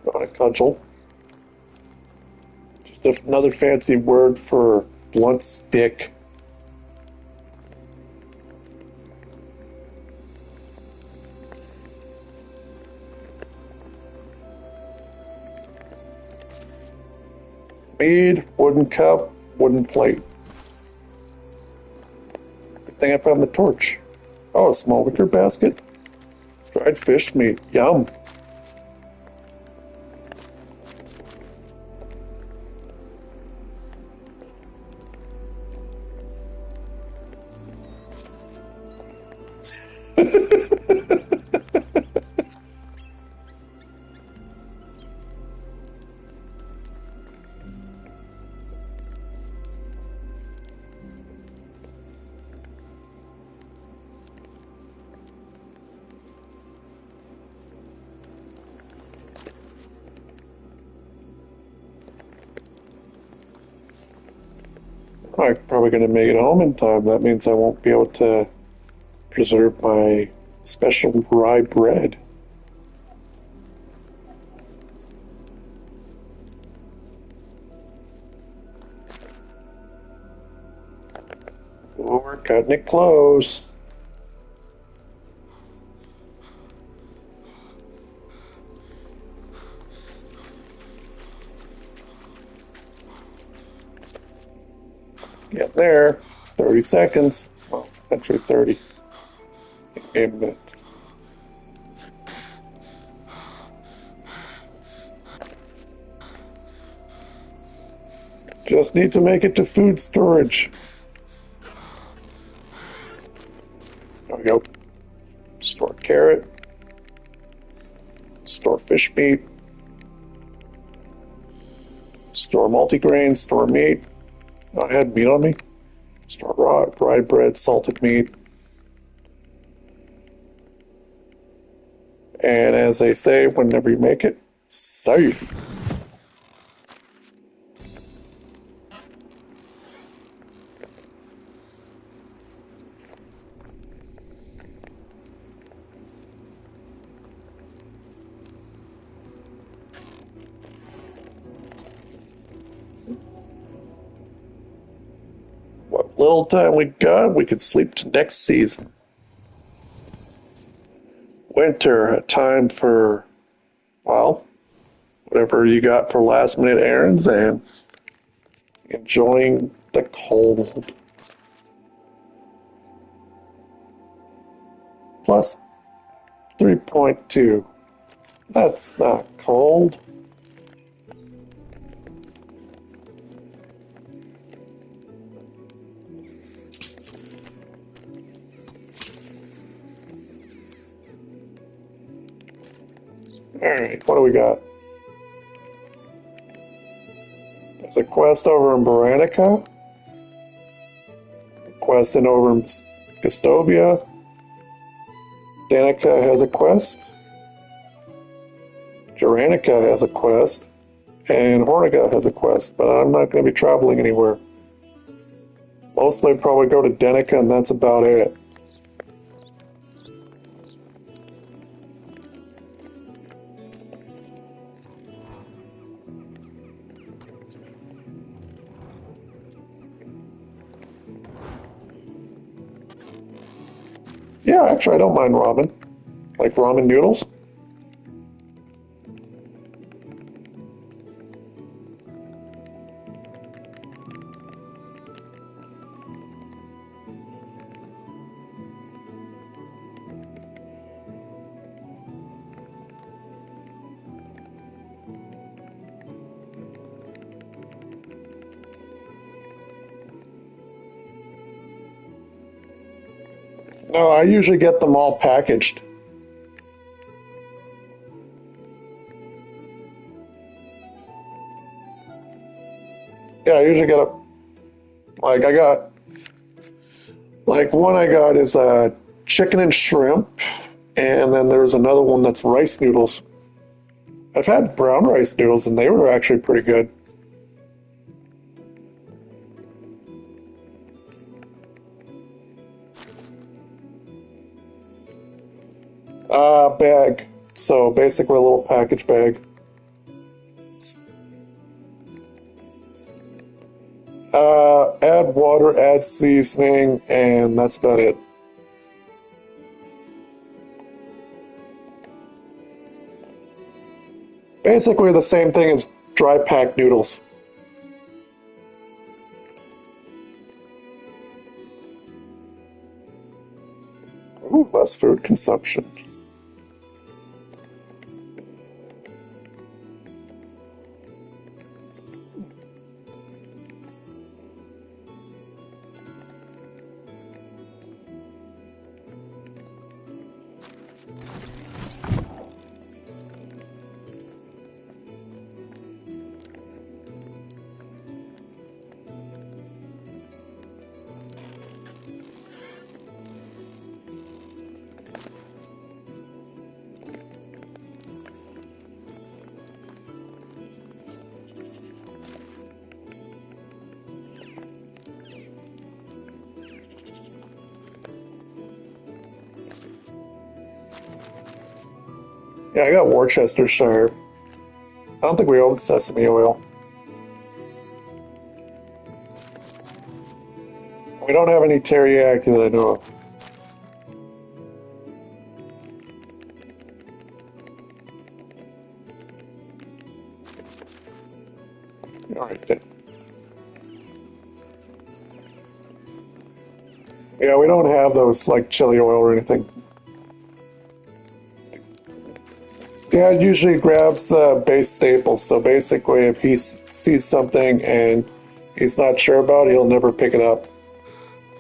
Not a cudgel. Just another fancy word for blunt stick. Mead, wooden cup, wooden plate. Good thing I found the torch. Oh, a small wicker basket. Dried fish meat. Yum. I'm probably going to make it home in time. That means I won't be able to preserve my special rye bread. Oh, we're cutting it close. Get there. 30 seconds. Well, actually 30. 8 minutes. Just need to make it to food storage. There we go. Store carrot. Store fish meat. Store multigrain. Store meat. Oh, I had meat on me. Store raw, rye bread, salted meat. And as they say, whenever you make it, safe. What little time we got, we could sleep to next season. Winter, a time for, well, whatever you got for last minute errands and enjoying the cold. Plus 3.2. That's not cold. Alright, what do we got? There's a quest over in Baranica. A quest over in Gustovia. Danica has a quest. Jaranica has a quest. And Horniga has a quest, but I'm not going to be traveling anywhere. Mostly probably go to Danica and that's about it. Yeah, actually, I don't mind ramen. Like ramen noodles. No, I usually get them all packaged. Yeah, I usually get a, like I got, like one I got is chicken and shrimp, and then there's another one that's rice noodles. I've had brown rice noodles and they were actually pretty good. Bag. So basically a little package bag. Add water, add seasoning, and that's about it. Basically the same thing as dry pack noodles. Ooh, less food consumption. Yeah, I got Worcestershire. I don't think we own sesame oil. We don't have any teriyaki that I know of. Alright, then. Yeah, we don't have those like chili oil or anything. Dad usually grabs the base staples, so basically if he sees something and he's not sure about it, he'll never pick it up.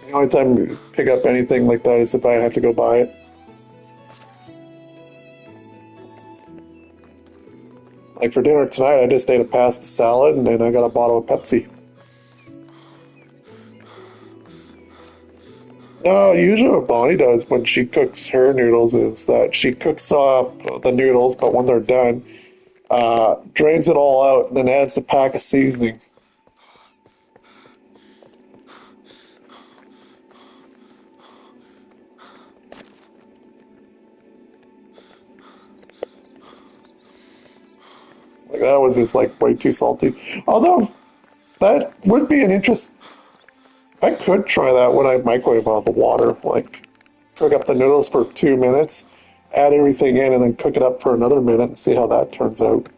The only time you pick up anything like that is if I have to go buy it. Like for dinner tonight, I just ate a pasta salad and then I got a bottle of Pepsi. No, usually what Bonnie does when she cooks her noodles is that she cooks up the noodles, but when they're done, drains it all out and then adds the pack of seasoning. Like that was just like way too salty. Although that would be an interest. I could try that when I microwave all the water. Like cook up the noodles for 2 minutes, add everything in, and then cook it up for another minute and see how that turns out.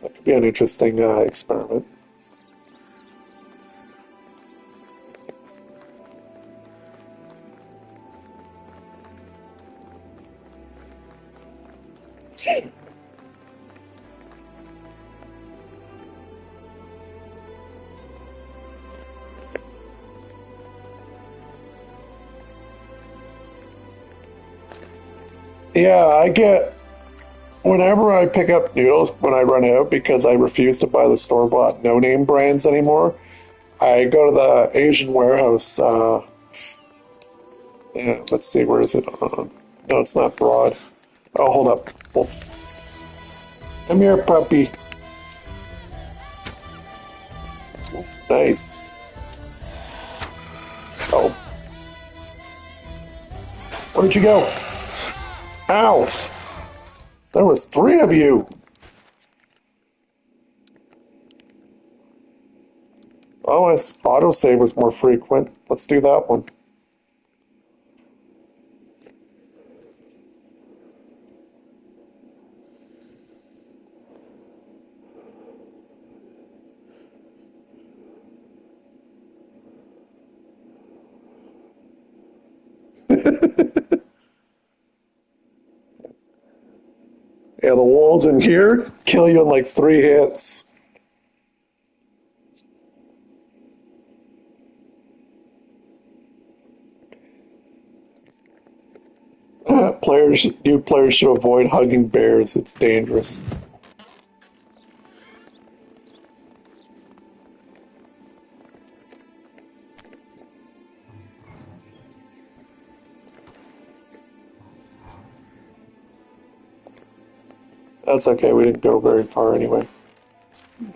That could be an interesting experiment. Yeah, I get whenever I pick up noodles when I run out because I refuse to buy the store bought no name brands anymore. I go to the Asian warehouse. Yeah, let's see, where is it? No, it's not Broad. Oh, hold up. Wolf. Come here, puppy. Nice. Oh. Where'd you go? Ow! There was 3 of you. Oh, this autosave was more frequent. Let's do that one. Yeah, the walls in here kill you in like 3 hits. New players should avoid hugging bears. It's dangerous. That's okay. We didn't go very far anyway.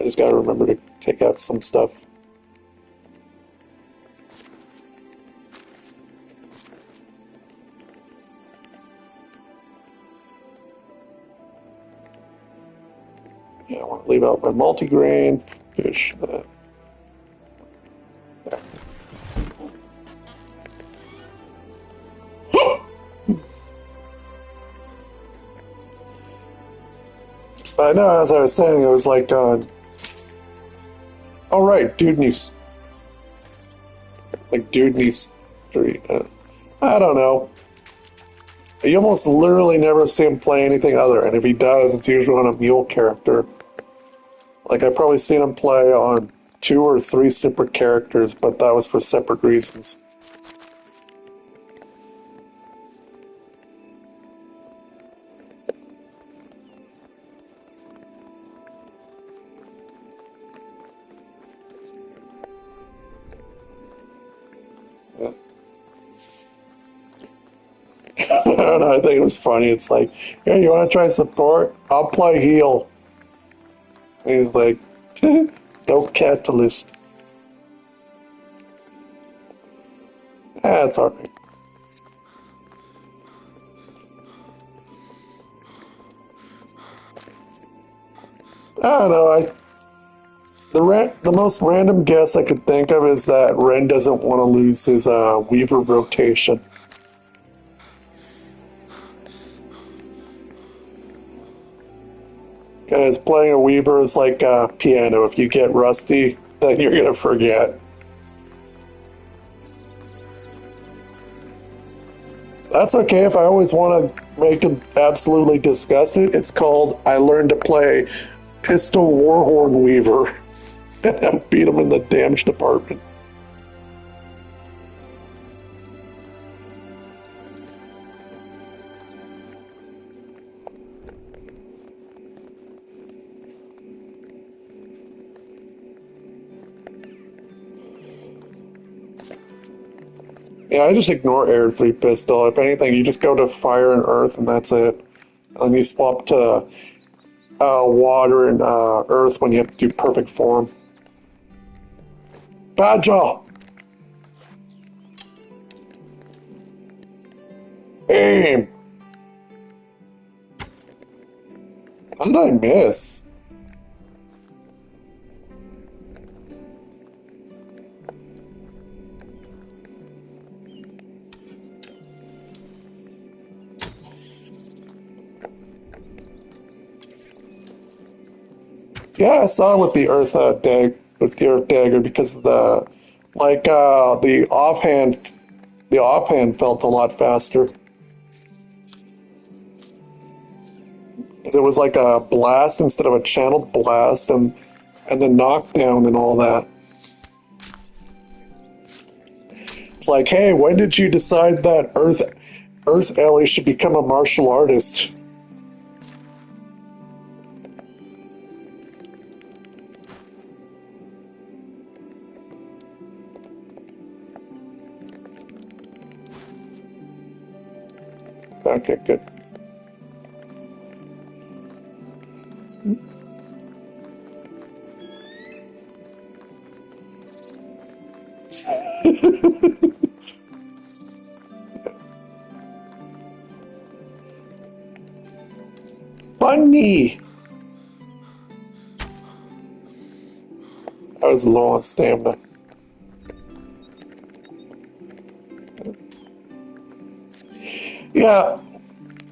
I just gotta remember to take out some stuff. Yeah, I want to leave out my multigrain fish. There. But I know, as I was saying, it was like, oh right, Dude Needs, like Dude Needs 3. I don't know. You almost literally never see him play anything other, and if he does, it's usually on a mule character. Like, I've probably seen him play on 2 or 3 separate characters, but that was for separate reasons. Yeah. I don't know, I think it was funny. It's like, hey, you want to try support? I'll play heal. And he's like, no catalyst. That's alright. I don't know, The most random guess I could think of is that Ren doesn't want to lose his Weaver rotation. Because playing a Weaver is like a piano. If you get rusty, then you're gonna forget. That's okay if I always want to make him absolutely disgusted. It's called I learned to play Pistol Warhorn Weaver. And beat him in the damage department. Yeah, I just ignore Air 3 Pistol. If anything, you just go to Fire and Earth and that's it. And you swap to Water and Earth when you have to do Perfect Form. Badger! Aim! How did I miss? Yeah, I saw it with the Earth with the Earth Dagger because the the offhand felt a lot faster. 'Cause it was like a blast instead of a channeled blast and the knockdown and all that. It's like, hey, when did you decide that Earth Ellie should become a martial artist? Okay, good. Bunny! I was low on stamina. Yeah,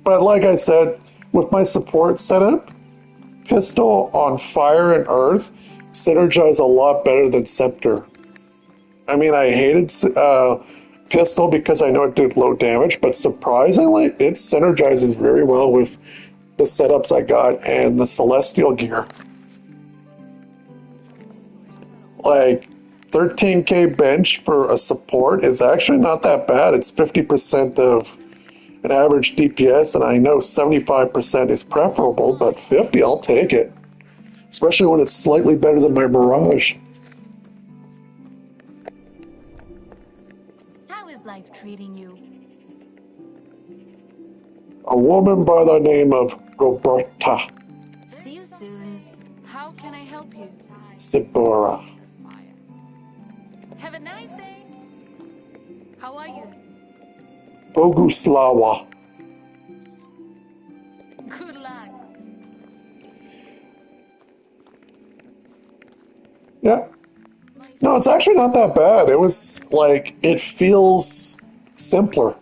but like I said, with my support setup, Pistol on Fire and Earth synergize a lot better than Scepter. I mean, I hated Pistol because I know it did low damage, but surprisingly, it synergizes very well with the setups I got and the Celestial gear. Like, 13k bench for a support is actually not that bad. It's 50% of an average DPS, and I know 75% is preferable, but 50, I'll take it. Especially when it's slightly better than my Mirage. How is life treating you? A woman by the name of Roberta See you soon. How can I help you? Sibora. Have a nice day. How are you? Boguslava. Good luck. Yeah. No, it's actually not that bad. It was like, it feels simpler.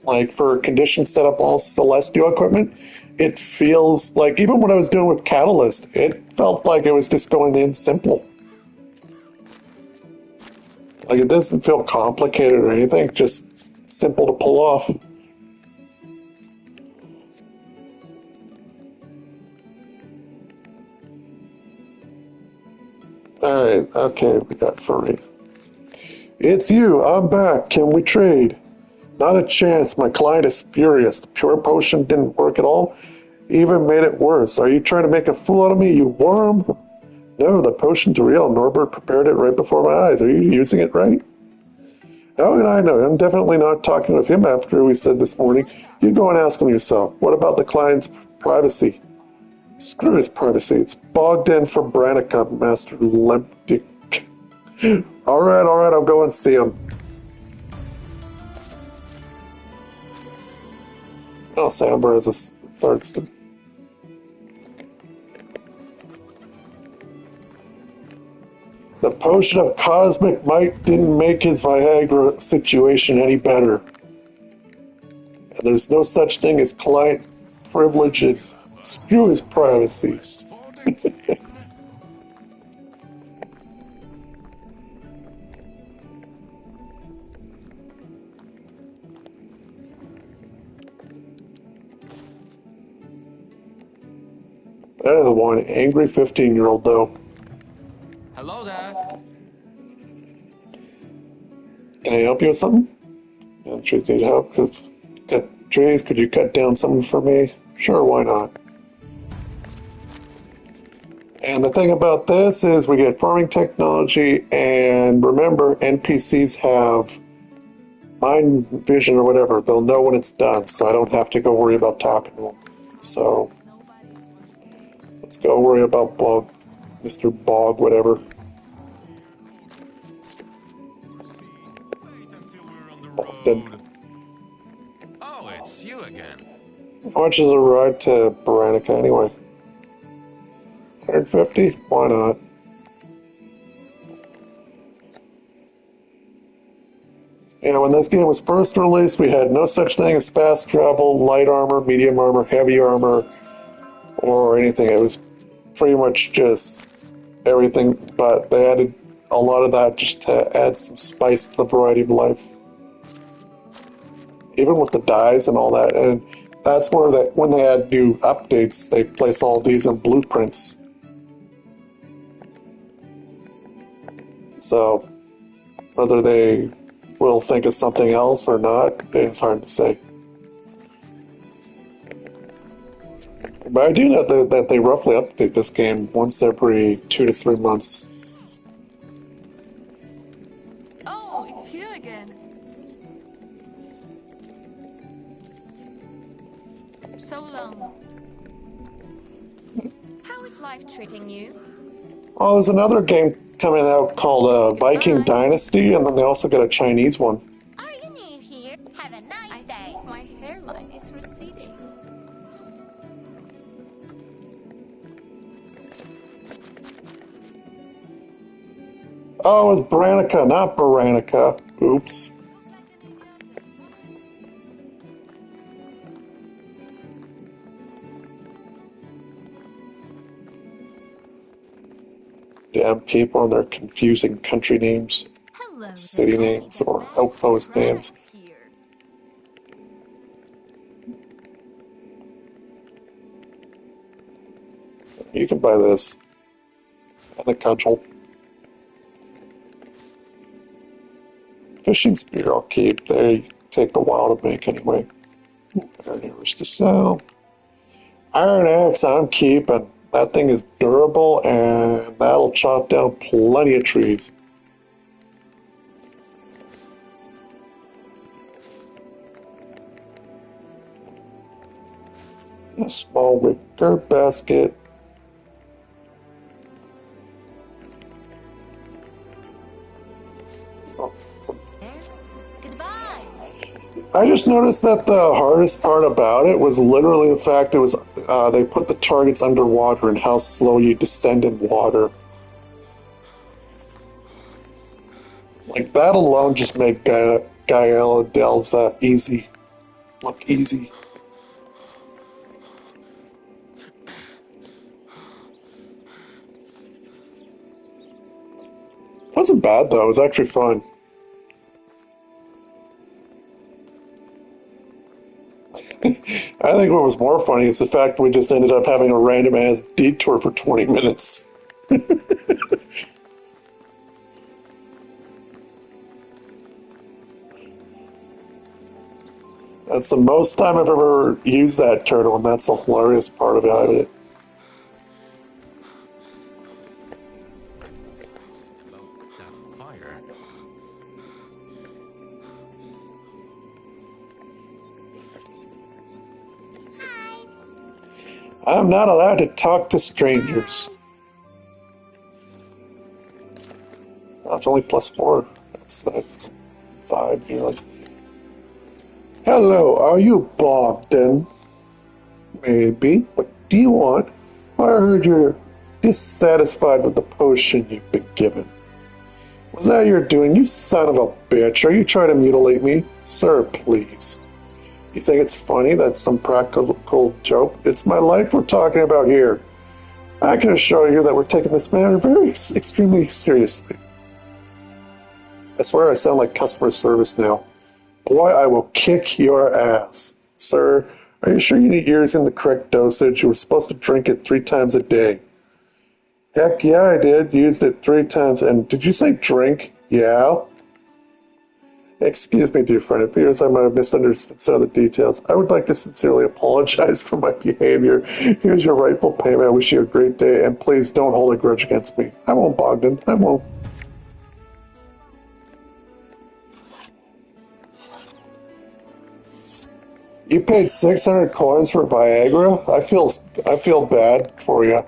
Like for condition setup, all Celestial equipment, it feels like, even what I was doing with Catalyst, it felt like it was just going in simple. Like it doesn't feel complicated or anything, just simple to pull off. Alright, okay, we got Furry. It's you, I'm back, can we trade? Not a chance, my client is furious. The pure potion didn't work at all, even made it worse. Are you trying to make a fool out of me, you worm? No, the potion's real. Norbert prepared it right before my eyes. Are you using it right? How can I know? I'm definitely not talking with him after we said this morning. You go and ask him yourself. What about the client's privacy? Screw his privacy. It's bogged in for Branica, Master Leptic. Alright, I'll go and see him. Oh, Samber is a Thurston. The potion of cosmic might didn't make his Viagra situation any better. And there's no such thing as client privileges. Screw his privacy. Quest for the king. That is one angry 15-year-old, though. Hello there. Can I help you with something? Yeah, trees need help. Trees, could you cut down some for me? Sure, why not? And the thing about this is we get farming technology, and remember, NPCs have mind vision or whatever. They'll know when it's done, so I don't have to go worry about talking to them. So let's go worry about Bog, Mr. Bog, whatever. Wait until we're on the Bogdan. road. Oh, it's you again. How much is a ride to Baranica anyway? 150? Why not? Yeah, when this game was first released, we had no such thing as fast travel, light armor, medium armor, heavy armor, or anything. It was pretty much just everything, but they added a lot of that just to add some spice to the variety of life. Even with the dyes and all that, and that's where when they add new updates, they place all these in blueprints. So whether they will think of something else or not, it's hard to say. But I do know that they roughly update this game once every 2 to 3 months. Oh, it's you again. So long. How is life treating you? Oh, there's another game coming out called Viking Goodbye. Dynasty, and then they also got a Chinese one. Are you new here? Have a nice day. My hairline is receding. Oh, it's Branica, not Baranica. Oops. Damn people and their confusing country names, Hello. city names, or outpost names. Here. You can buy this. And a cudgel. Fishing spear I'll keep. They take a while to make anyway. Iron arrows to sell. Iron axe I'm keeping. That thing is durable and that'll chop down plenty of trees. A small wicker basket. Goodbye. I just noticed that the hardest part about it was literally the fact it was they put the targets underwater and how slow you descend in water. Like that alone just made Gaia Delza easy. Look easy. Wasn't bad though, it was actually fun. I think what was more funny is the fact we just ended up having a random ass detour for 20 minutes. That's the most time I've ever used that turtle, and that's the hilarious part about it. About that fire. I'm not allowed to talk to strangers. Oh, it's only +4. That's 5. You're like, hello, are you Bogdan? Maybe. What do you want? I heard you're dissatisfied with the potion you've been given. Was that you're doing? You son of a bitch. Are you trying to mutilate me? Sir, please. You think it's funny? That's some practical joke? It's my life we're talking about here. I can assure you that we're taking this matter very extremely seriously. I swear I sound like customer service now. Boy, I will kick your ass. Sir, are you sure you're using the correct dosage? You were supposed to drink it 3 times a day. Heck yeah, I did. Used it 3 times. And did you say drink? Yeah. Excuse me, dear friend. It appears I might have misunderstood some of the details. I would like to sincerely apologize for my behavior. Here's your rightful payment. I wish you a great day, and please don't hold a grudge against me. I won't, Bogdan. I won't. You paid 600 coins for Viagra? I feel bad for you.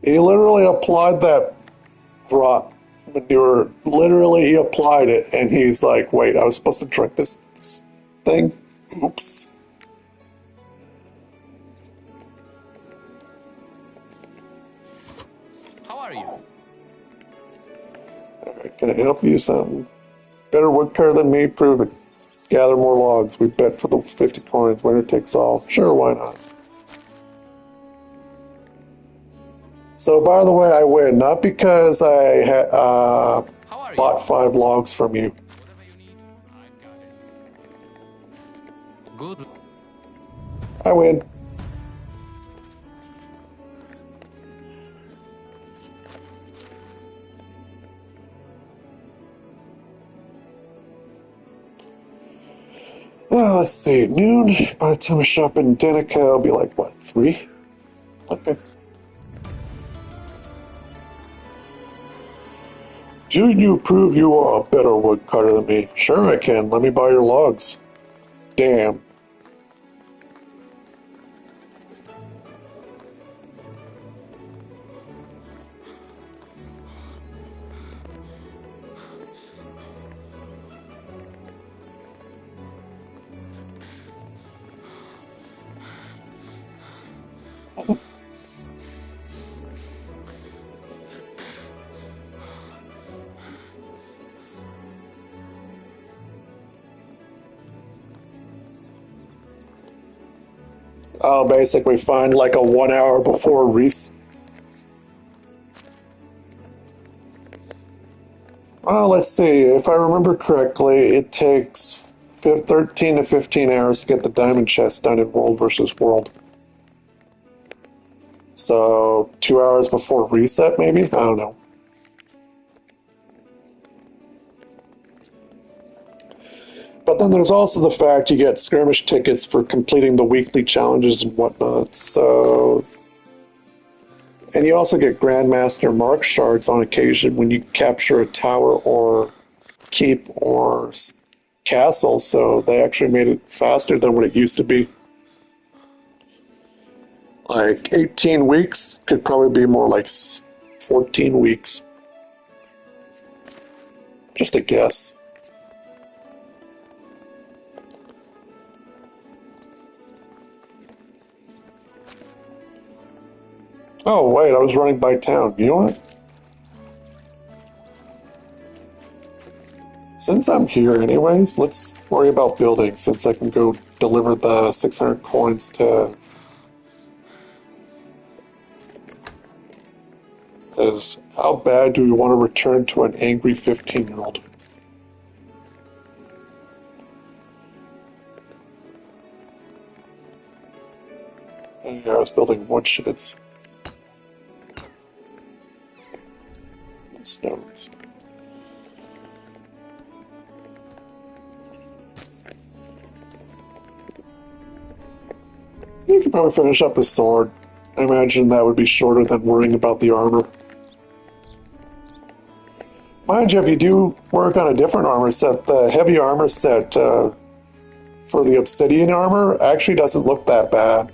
He literally applied that rot manure. Literally, he applied it, and he's like, wait, I was supposed to drink this thing? Oops. How are you? Alright, can I help you something? Better woodcutter than me, prove it. Gather more logs. We bet for the 50 coins. Winner takes all. Sure, why not? So, by the way, I win. Not because I How are you? bought 5 logs from you. Whatever you need, I've got it. Good. I win. Well, let's see. Noon. By the time I shop in Danica, I'll be like, what, 3? Okay. Do you prove you are a better woodcutter than me? Sure I can. Let me buy your logs. Damn. I'll basically find like a 1 hour before Reese. Well, let's see. If I remember correctly, it takes 13 to 15 hours to get the diamond chest done in World versus World. So, 2 hours before reset, maybe? I don't know. But then there's also the fact you get skirmish tickets for completing the weekly challenges and whatnot. So, and you also get Grandmaster Mark shards on occasion when you capture a tower or keep or castle. So they actually made it faster than what it used to be. Like 18 weeks could probably be more like 14 weeks. Just a guess. Oh, wait, I was running by town. You know what? Since I'm here anyways, let's worry about building since I can go deliver the 600 coins to... Because how bad do we want to return to an angry 15-year-old? Yeah, I was building wood sheds. Stones. You could probably finish up the sword. I imagine that would be shorter than worrying about the armor. Mind you, if you do work on a different armor set, the heavy armor set for the obsidian armor actually doesn't look that bad.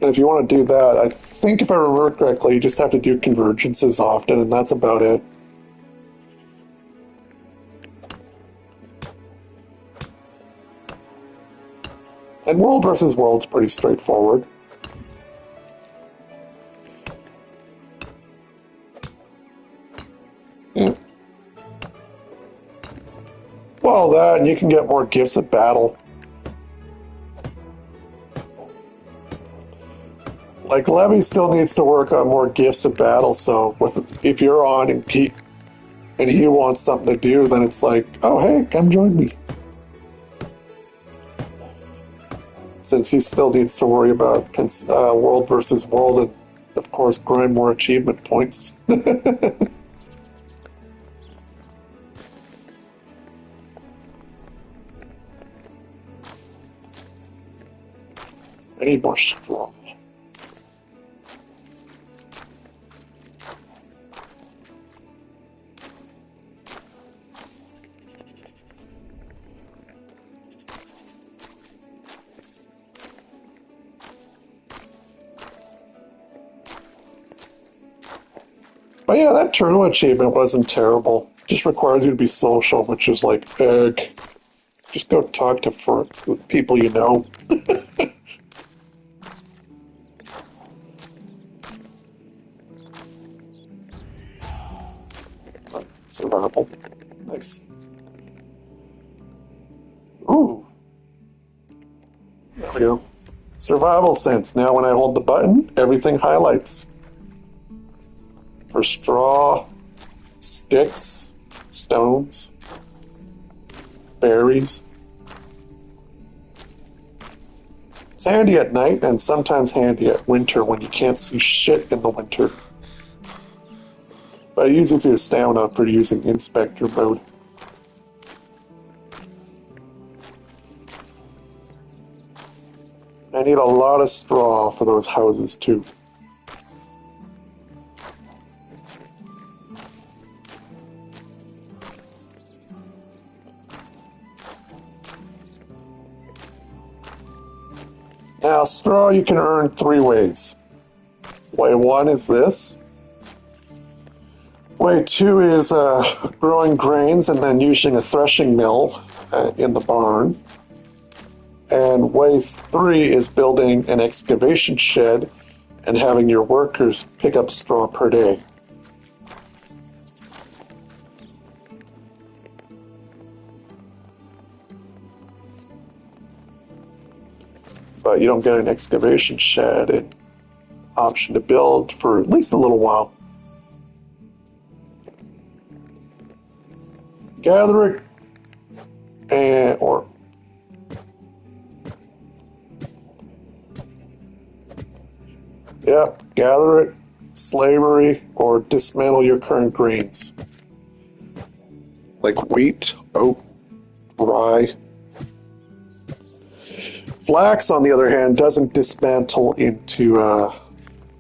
And if you want to do that, I think if I remember correctly, you just have to do convergences often, and that's about it. And World versus World's pretty straightforward. Well, that, and you can get more gifts at battle. Like, Levy still needs to work on more gifts at battle, so if you're on and he wants something to do, then it's like, oh, hey, come join me. Since he still needs to worry about world versus world and, of course, grind more achievement points. I need more straw. But yeah, that turtle achievement wasn't terrible. Just requires you to be social, which is like, ugh. Just go talk to people you know. Survival. Nice. Ooh. There we go. Survival sense. Now when I hold the button, everything highlights. For straw, sticks, stones, berries. It's handy at night and sometimes handy at winter when you can't see shit in the winter. But it uses your stamina for using inspector mode. I need a lot of straw for those houses too. Now, straw you can earn 3 ways. Way 1 is this. Way 2 is growing grains and then using a threshing mill in the barn. And way 3 is building an excavation shed and having your workers pick up straw per day. But you don't get an excavation shed and option to build for at least a little while. Gather it or gather it, slavery, or dismantle your current grains. Like wheat, oat, rye. Flax, on the other hand, doesn't dismantle into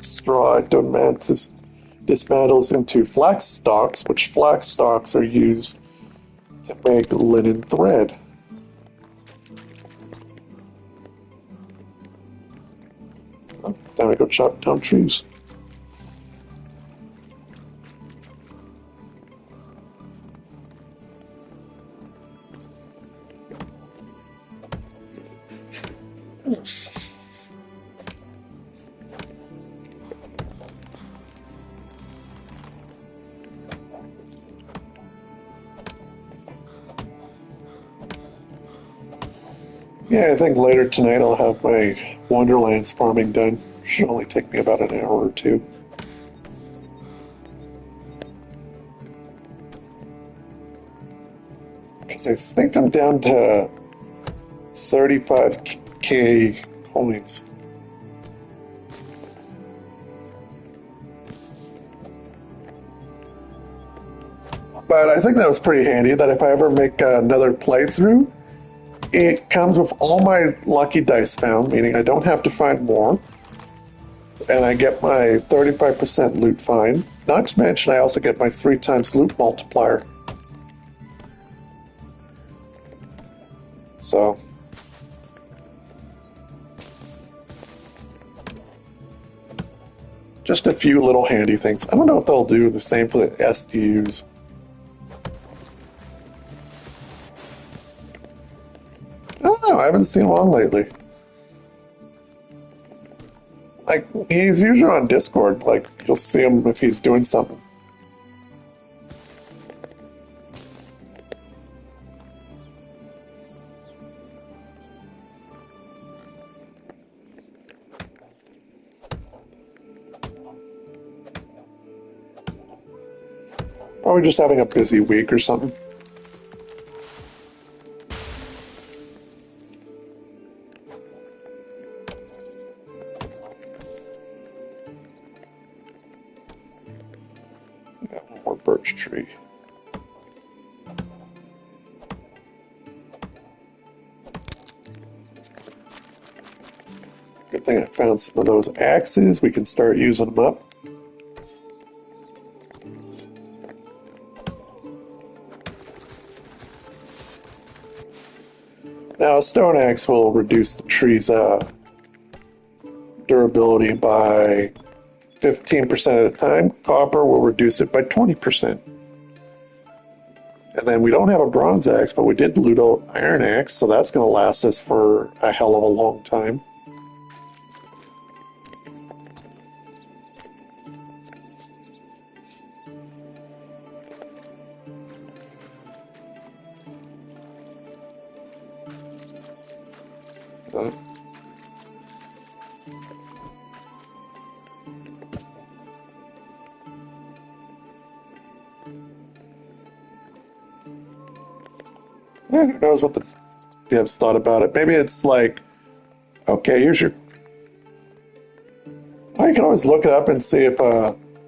straw. It dismantles into flax stalks, which flax stalks are used to make linen thread. Oh, time to go chop down trees. Yeah, I think later tonight I'll have my Wonderlands farming done. Should only take me about an hour or two. Because I think I'm down to 35k coins. But I think that was pretty handy that if I ever make another playthrough, it comes with all my lucky dice found, meaning I don't have to find more. And I get my 35% loot find. Not to mention I also get my 3 times loot multiplier. So just a few little handy things. I don't know if they'll do the same for the SDUs. I don't know, I haven't seen one lately. Like, he's usually on Discord, like, you'll see him if he's doing something. Or we're just having a busy week or something. Got one more birch tree. Good thing I found some of those axes. We can start using them up. Now, a stone axe will reduce the tree's durability by 15% at a time. Copper will reduce it by 20%. And then we don't have a bronze axe, but we did loot out iron axe, so that's going to last us for a hell of a long time. Who knows what the devs thought about it? Maybe it's like, okay, here's your. Oh, you can always look it up and see if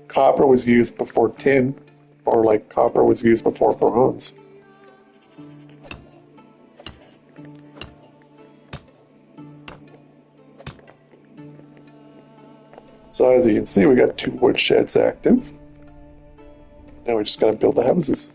copper was used before tin, or like copper was used before bronze. So as you can see, we got 2 wood sheds active. Now we just gotta build the houses.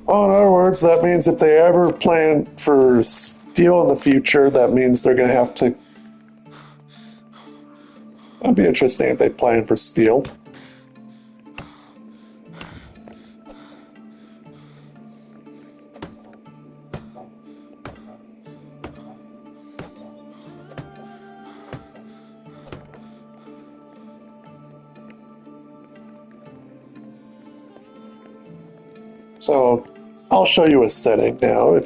Well, in other words, that means if they ever plan for steel in the future, that means they're going to have to. That'd be interesting if they plan for steel. So I'll show you a setting now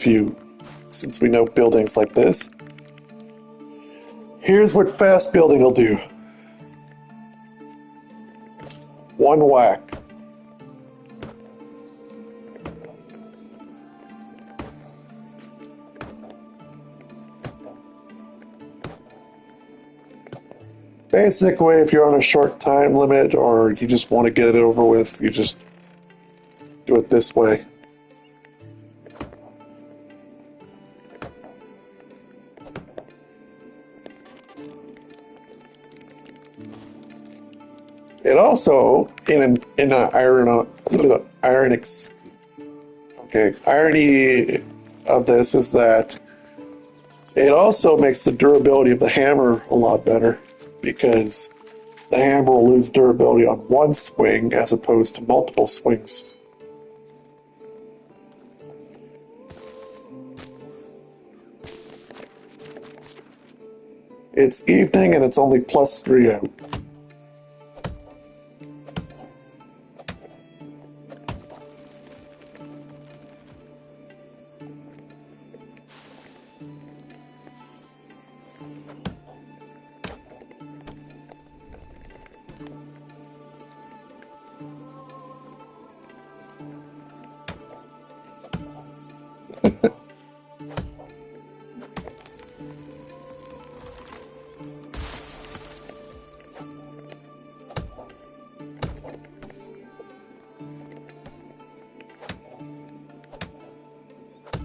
since we know buildings like this. Here's what fast building will do. 1 whack. Basic way, if you're on a short time limit or you just want to get it over with, you just do it this way. It also, in an irony of this is that it also makes the durability of the hammer a lot better, because the hammer will lose durability on 1 swing as opposed to multiple swings. It's evening and it's only +3 out.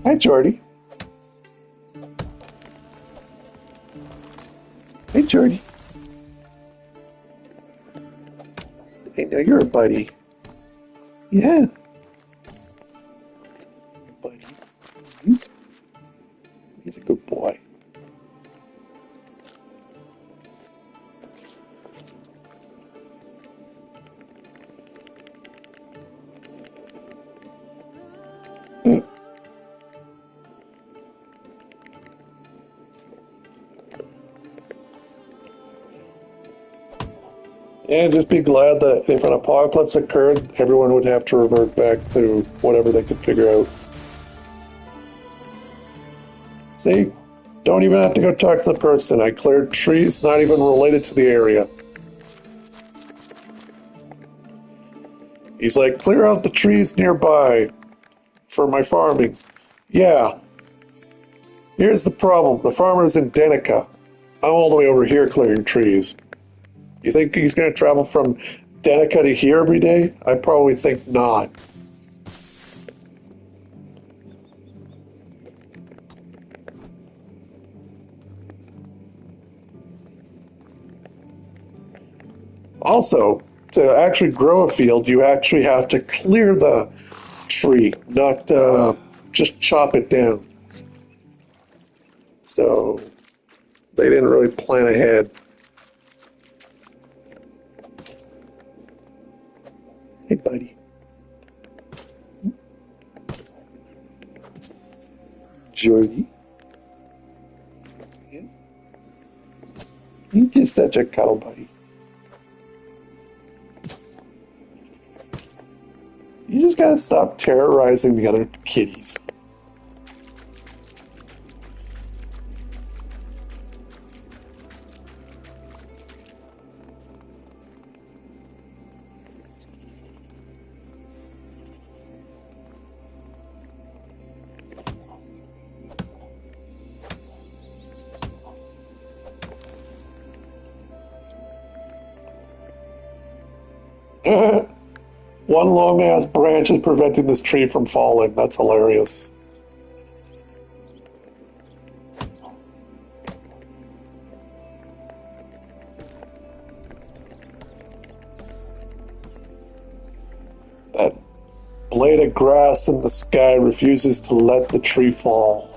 Hi, Jordy. Hey, Jordy. Hey, now you're a buddy. Yeah. Buddy. He's a good boy. And just be glad that if an apocalypse occurred, everyone would have to revert back to whatever they could figure out. See? Don't even have to go talk to the person. I cleared trees not even related to the area. He's like, clear out the trees nearby for my farming. Yeah. Here's the problem. The farmer's in Danica. I'm all the way over here clearing trees. You think he's going to travel from Danica to here every day? I probably think not. Also, to actually grow a field, you actually have to clear the tree, not just chop it down. So, they didn't really plan ahead. Hey, buddy. Jordy. You're just such a cuddle buddy. You just gotta stop terrorizing the other kitties. One long ass branch is preventing this tree from falling. That's hilarious. That blade of grass in the sky refuses to let the tree fall.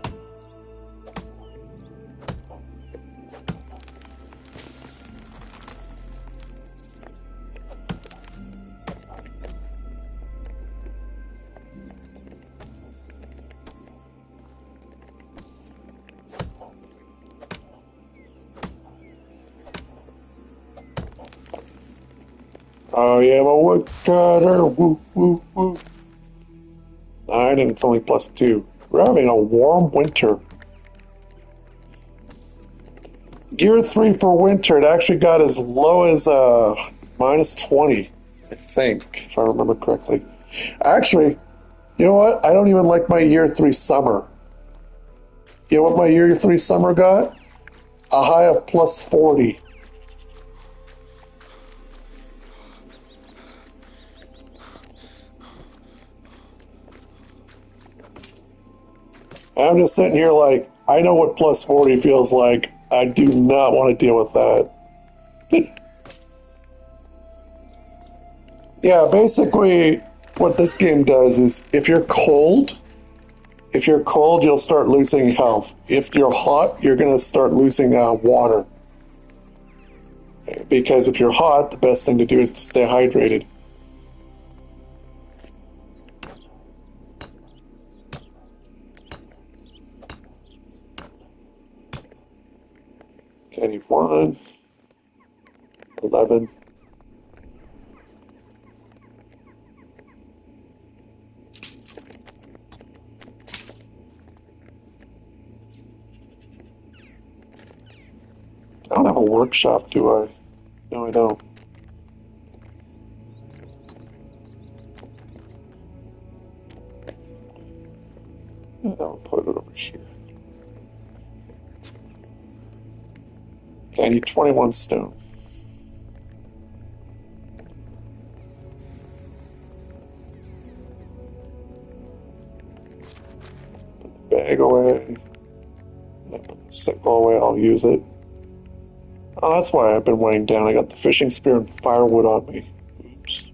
I am a woodcutter, woo, woo, woo. 9 and it's only +2. We're having a warm winter. Gear 3 for winter, it actually got as low as -20, I think, if I remember correctly. Actually, you know what? I don't even like my year 3 summer. You know what my year 3 summer got? A high of +40. I'm just sitting here like, I know what +40 feels like. I do not want to deal with that. Yeah, basically, what this game does is if you're cold, you'll start losing health. If you're hot, you're going to start losing water. Because if you're hot, the best thing to do is to stay hydrated. Okay, 1, 11. I don't have a workshop, do I? No, I don't. I'll put it over here. Okay, I need 21 stone. Put the bag away. Put the sickle away, I'll use it. Oh, that's why I've been weighing down. I got the fishing spear and firewood on me. Oops.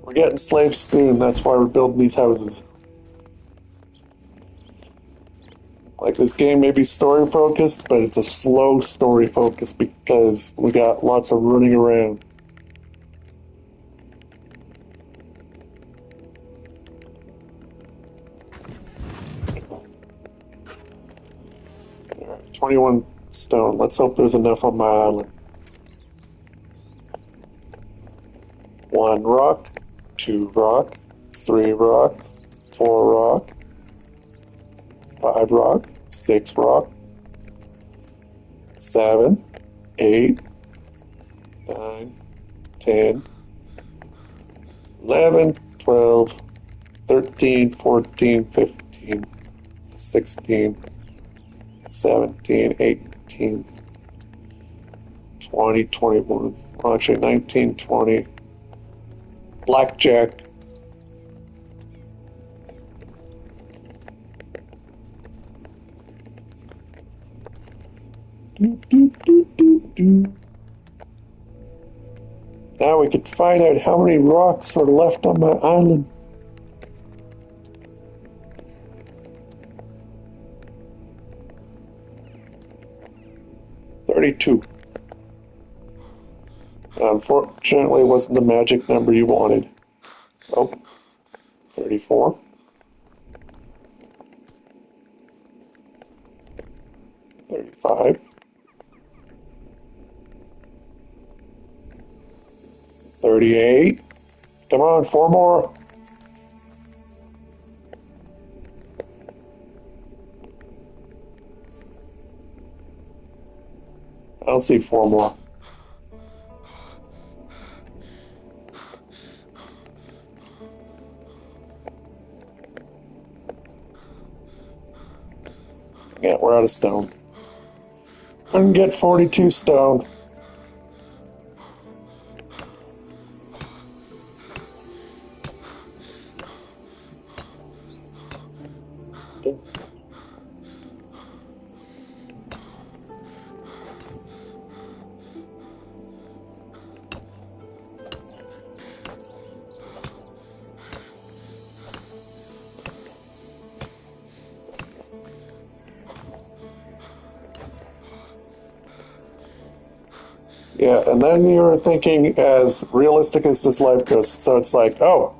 We're getting slaves soon, that's why we're building these houses. Like, this game may be story focused, but it's a slow story focus because we got lots of running around. 21 stone. Let's hope there's enough on my island. 1 rock, 2 rock, 3 rock, 4 rock, 5 rock, 6 rock, 7, 8, 9, 10, 11, 12, 13, 14, 15, 16, 17, 18, 20, 21, well, actually 19, 20. Blackjack. Now we can find out how many rocks are left on my island. $32. Unfortunately, it wasn't the magic number you wanted. Oh, 34. 35. 38. Come on, 4 more. I don't see 4 more. Yeah, we're out of stone. Couldn't get 42 stone. Yeah, and then you're thinking as realistic as this life goes. So it's like, oh,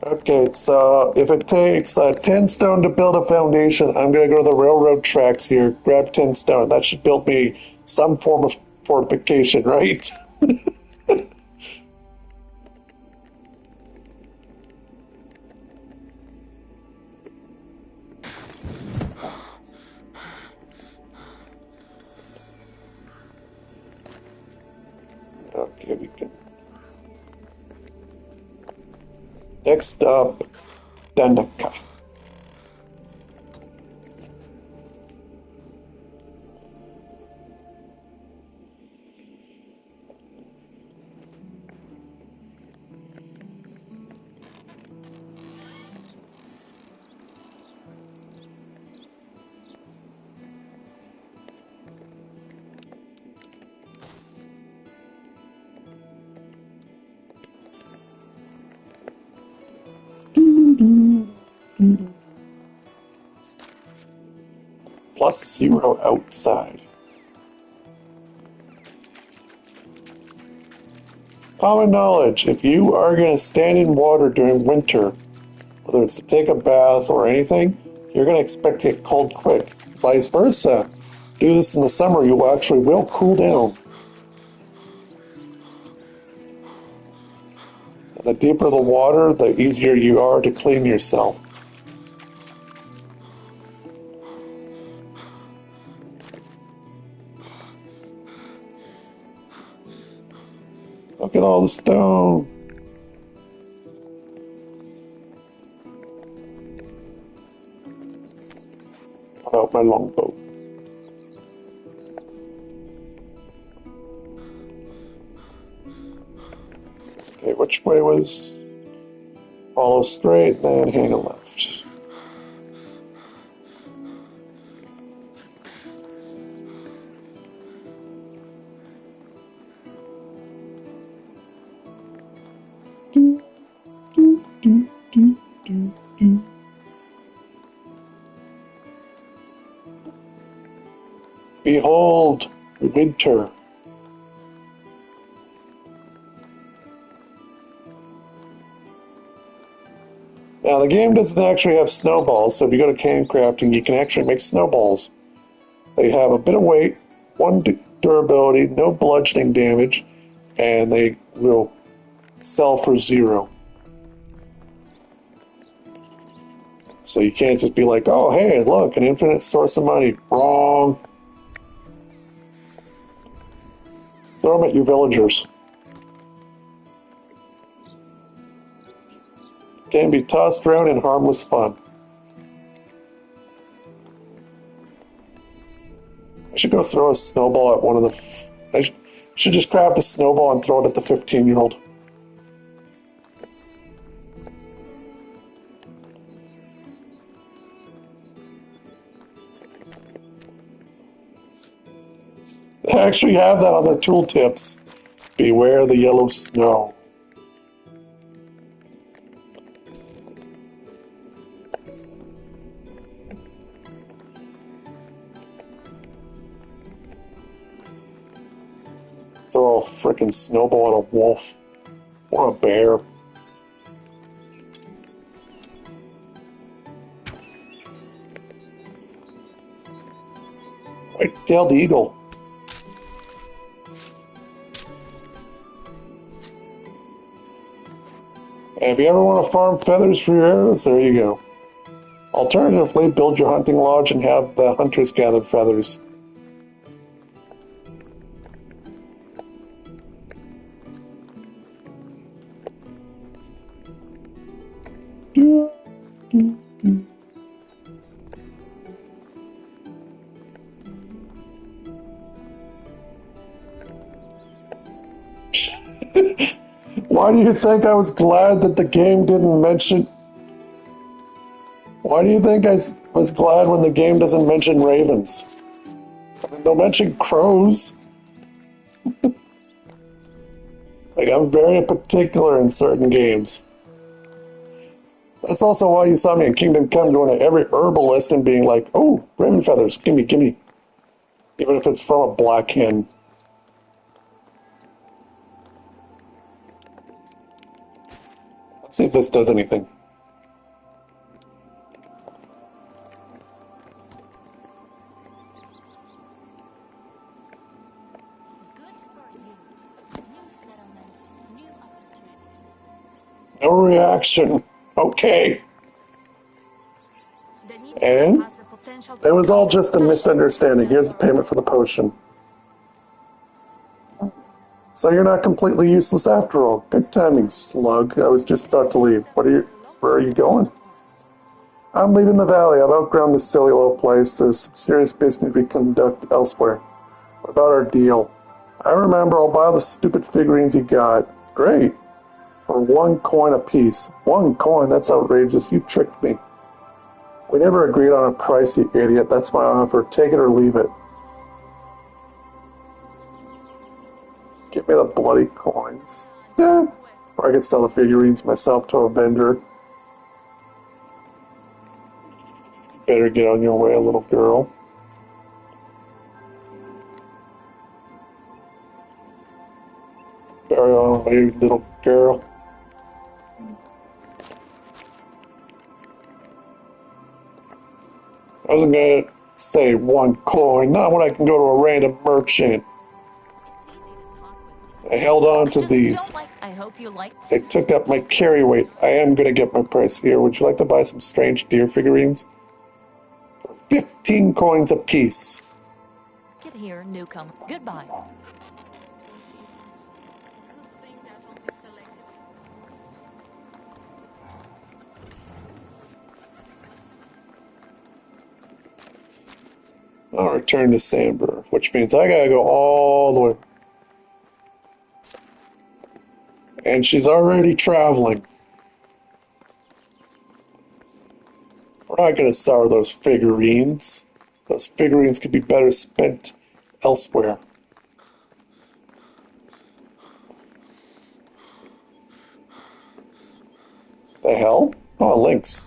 okay, so if it takes 10 stone to build a foundation, I'm going to go to the railroad tracks here, grab 10 stone. That should build me some form of fortification, right? Okay, we can. Next up, Danica. +0 outside. Common knowledge, if you are going to stand in water during winter, whether it's to take a bath or anything, you're going to expect to get cold quick. Vice versa. Do this in the summer, you actually will cool down. And the deeper the water, the easier you are to clean yourself. Look at all the stone. How about my longbow? Okay, which way was? Follow straight, then hang a left. Behold, winter. Now, the game doesn't actually have snowballs, so if you go to can crafting, you can actually make snowballs. They have a bit of weight, one durability, no bludgeoning damage, and they will sell for 0. So you can't just be like, oh, hey, look, an infinite source of money. Wrong. Throw them at you villagers. Can be tossed around in harmless fun. I should go throw a snowball at one of the... I should just craft a snowball and throw it at the 15-year-old. They actually have that on their tooltips. Beware the yellow snow. Throw a frickin' snowball at a wolf or a bear. White-tailed eagle. And if you ever want to farm feathers for your arrows, there you go. Alternatively, build your hunting lodge and have the hunters gather feathers. Why do you think I was glad that the game didn't mention... Why do you think I was glad when the game doesn't mention ravens? I mean, they'll mention crows. Like, I'm very particular in certain games. That's also why you saw me in Kingdom Come going to every herbalist and being like, oh, raven feathers, gimme, gimme. Even if it's from a black hen. Let's see if this does anything. Good for you. New settlement, new opportunities. No reaction. Okay. The need And has the potential it to was all become just a misunderstanding. Here's the payment for the potion. So you're not completely useless after all. Good timing, slug. I was just about to leave. Where are you going? I'm leaving the valley. I've outgrown this silly little place. There's some serious business we conduct elsewhere. What about our deal? I remember. I'll buy the stupid figurines you got. Great. For 1 coin apiece. 1 coin? That's outrageous. You tricked me. We never agreed on a price, you idiot. That's my offer. Take it or leave it. Give me the bloody coins. Yeah. Or I could sell the figurines myself to a vendor. Better get on your way, little girl. Better on your way, little girl. I was gonna say 1 coin, not when I can go to a random merchant. I held on to these. I hope you like. They took up my carry weight. I am gonna get my price here. Would you like to buy some strange deer figurines? For 15 coins apiece. Get here, newcomer. Goodbye. Good thing that only selected. I'll return to Samber, which means I gotta go all the way. And she's already traveling. We're not gonna sell her those figurines. Those figurines could be better spent elsewhere. The hell? Oh, links.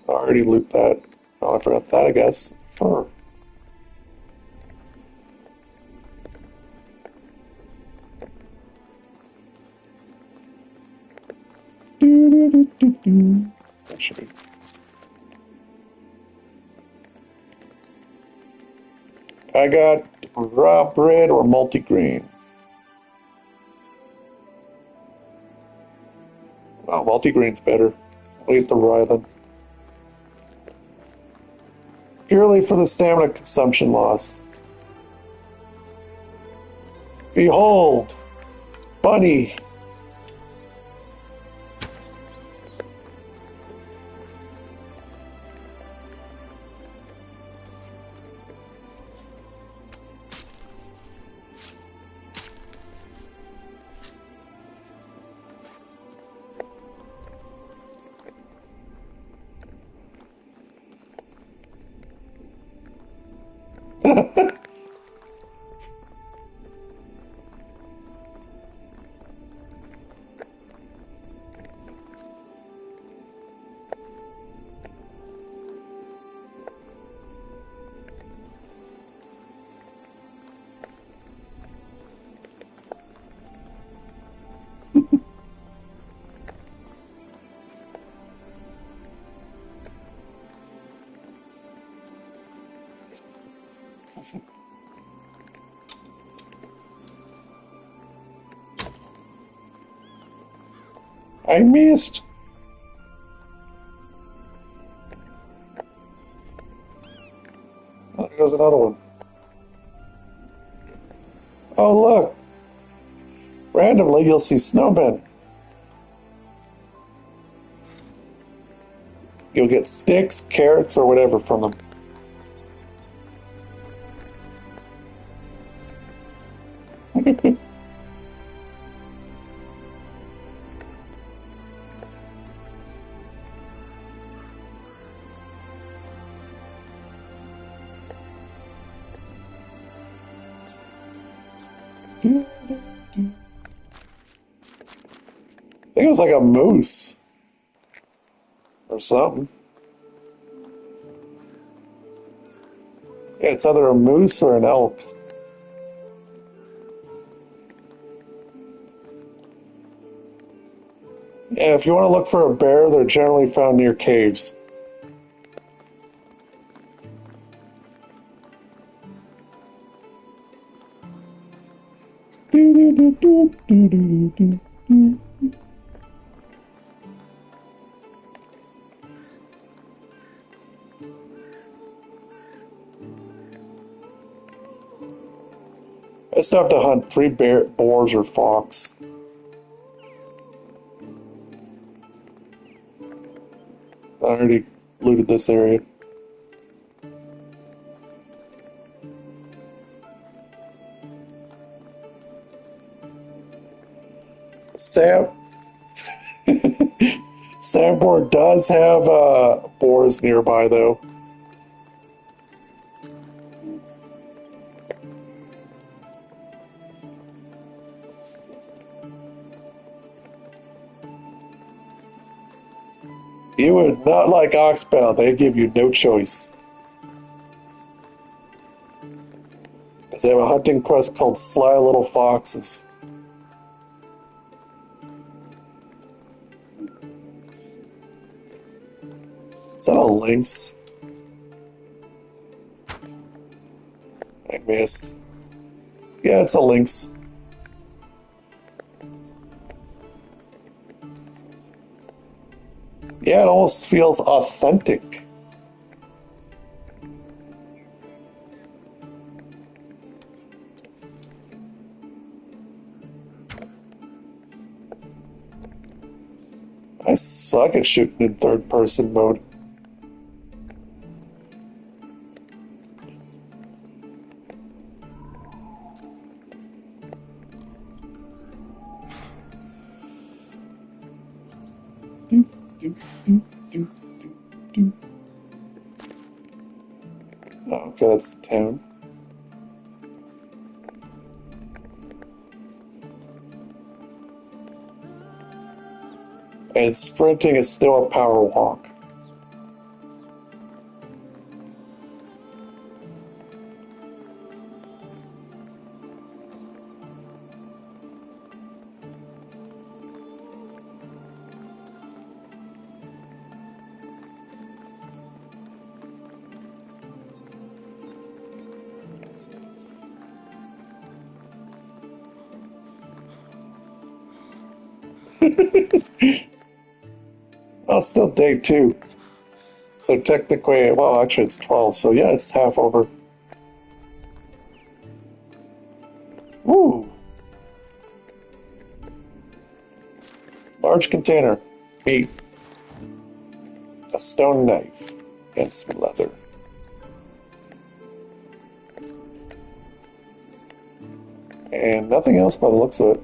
I already looped that. Oh, I forgot that, I guess. Fur. That should be I got raw bread or multigrain. Oh, multigrain's better. I'll eat the rye then. Purely for the stamina consumption loss. Behold! Bunny! I missed. Oh, there goes another one. Oh, look. Randomly, you'll see snowmen. You'll get sticks, carrots, or whatever from them. I think it was like a moose or something. Yeah, it's either a moose or an elk. Yeah, if you want to look for a bear, they're generally found near caves. I still have to hunt 3 boars or fox. I already looted this area. Sam Sandboard does have boars nearby, though. You would not like Oxbow. They give you no choice. Because they have a hunting quest called Sly Little Foxes. Is that a lynx? I missed. Yeah, it's a lynx. Yeah, it almost feels authentic. I suck at shooting in third person mode. Oh, okay, that's the town. And sprinting is still a power walk. Oh, still day 2. So technically, well, actually it's 12, so yeah, it's half over. Woo! Large container. Meat. A stone knife. And some leather. And nothing else by the looks of it.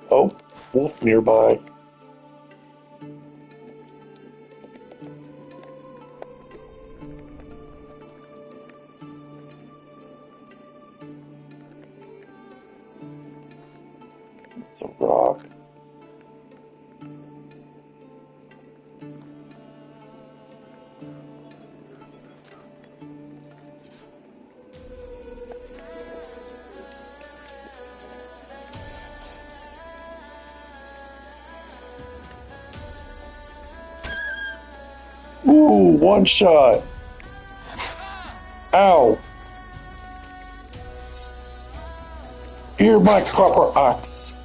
Oh, wolf nearby. It's a rock. Ooh, one shot. Ow. Hear my proper axe.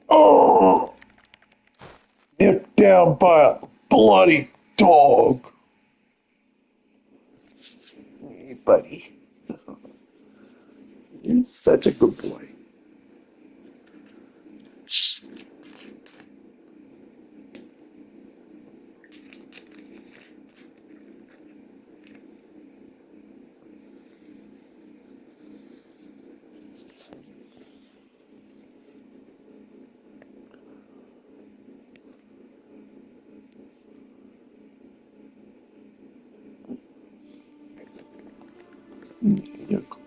Oh! Nipped down by a bloody dog. Hey, buddy. You're such a good boy. You're a good boy.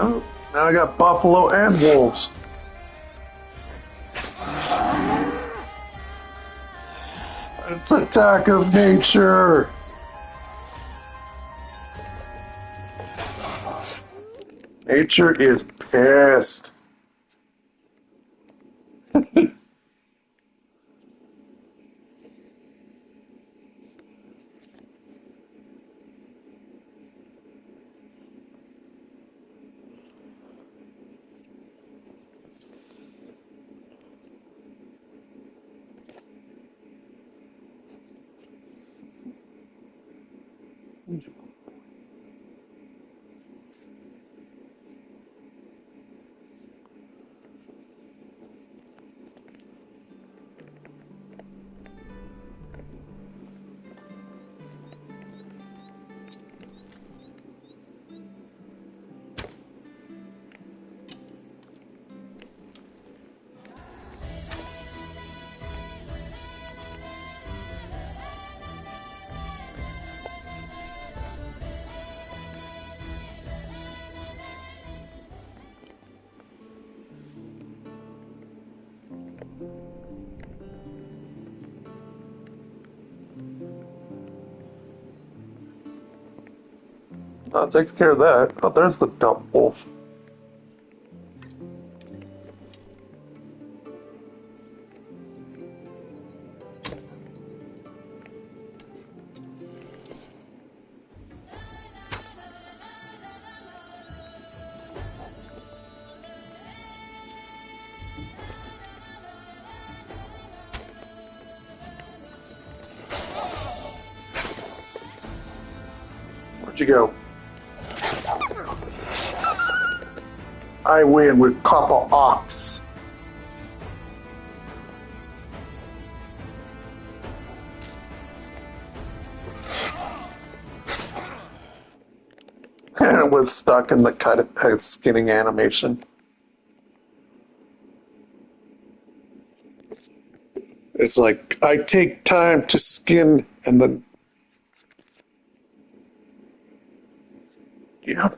Oh, now I got buffalo and wolves. It's attack of nature. Nature is pissed. That takes care of that. Oh, there's the dumb wolf. Where'd you go? I win with Copper Ox. And it was stuck in the skinning animation. It's like, I take time to skin, and then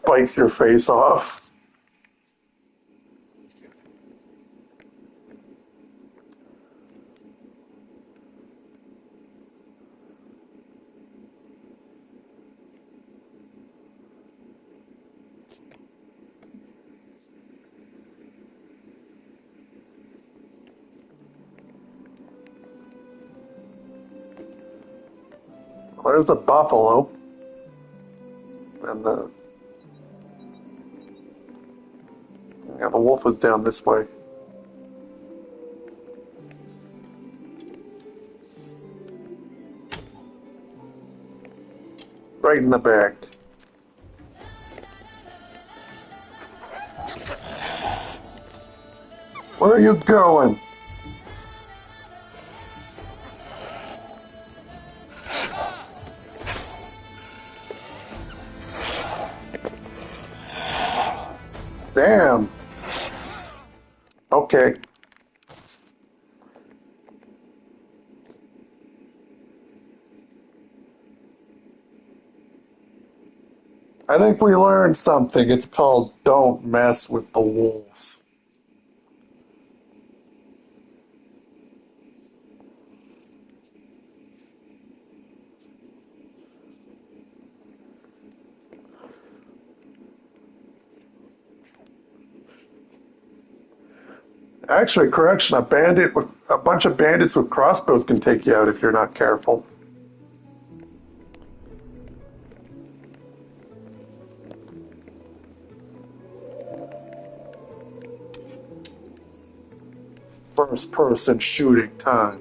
bites your face off. There's a buffalo. And the wolf was down this way. Right in the back. Where are you going? Damn. Okay. I think we learned something. It's called don't mess with the wolves. Actually, correction, a bunch of bandits with crossbows can take you out if you're not careful. First person shooting time.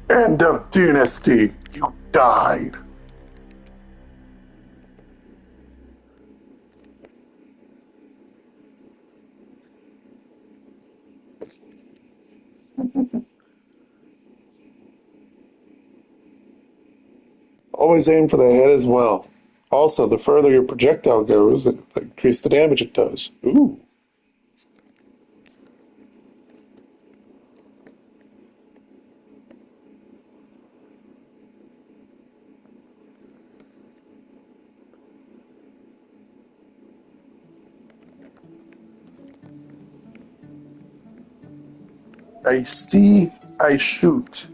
End of Dynasty. You died. Always aim for the head as well. Also, the further your projectile goes, the increase the damage it does. Ooh. I see, I shoot.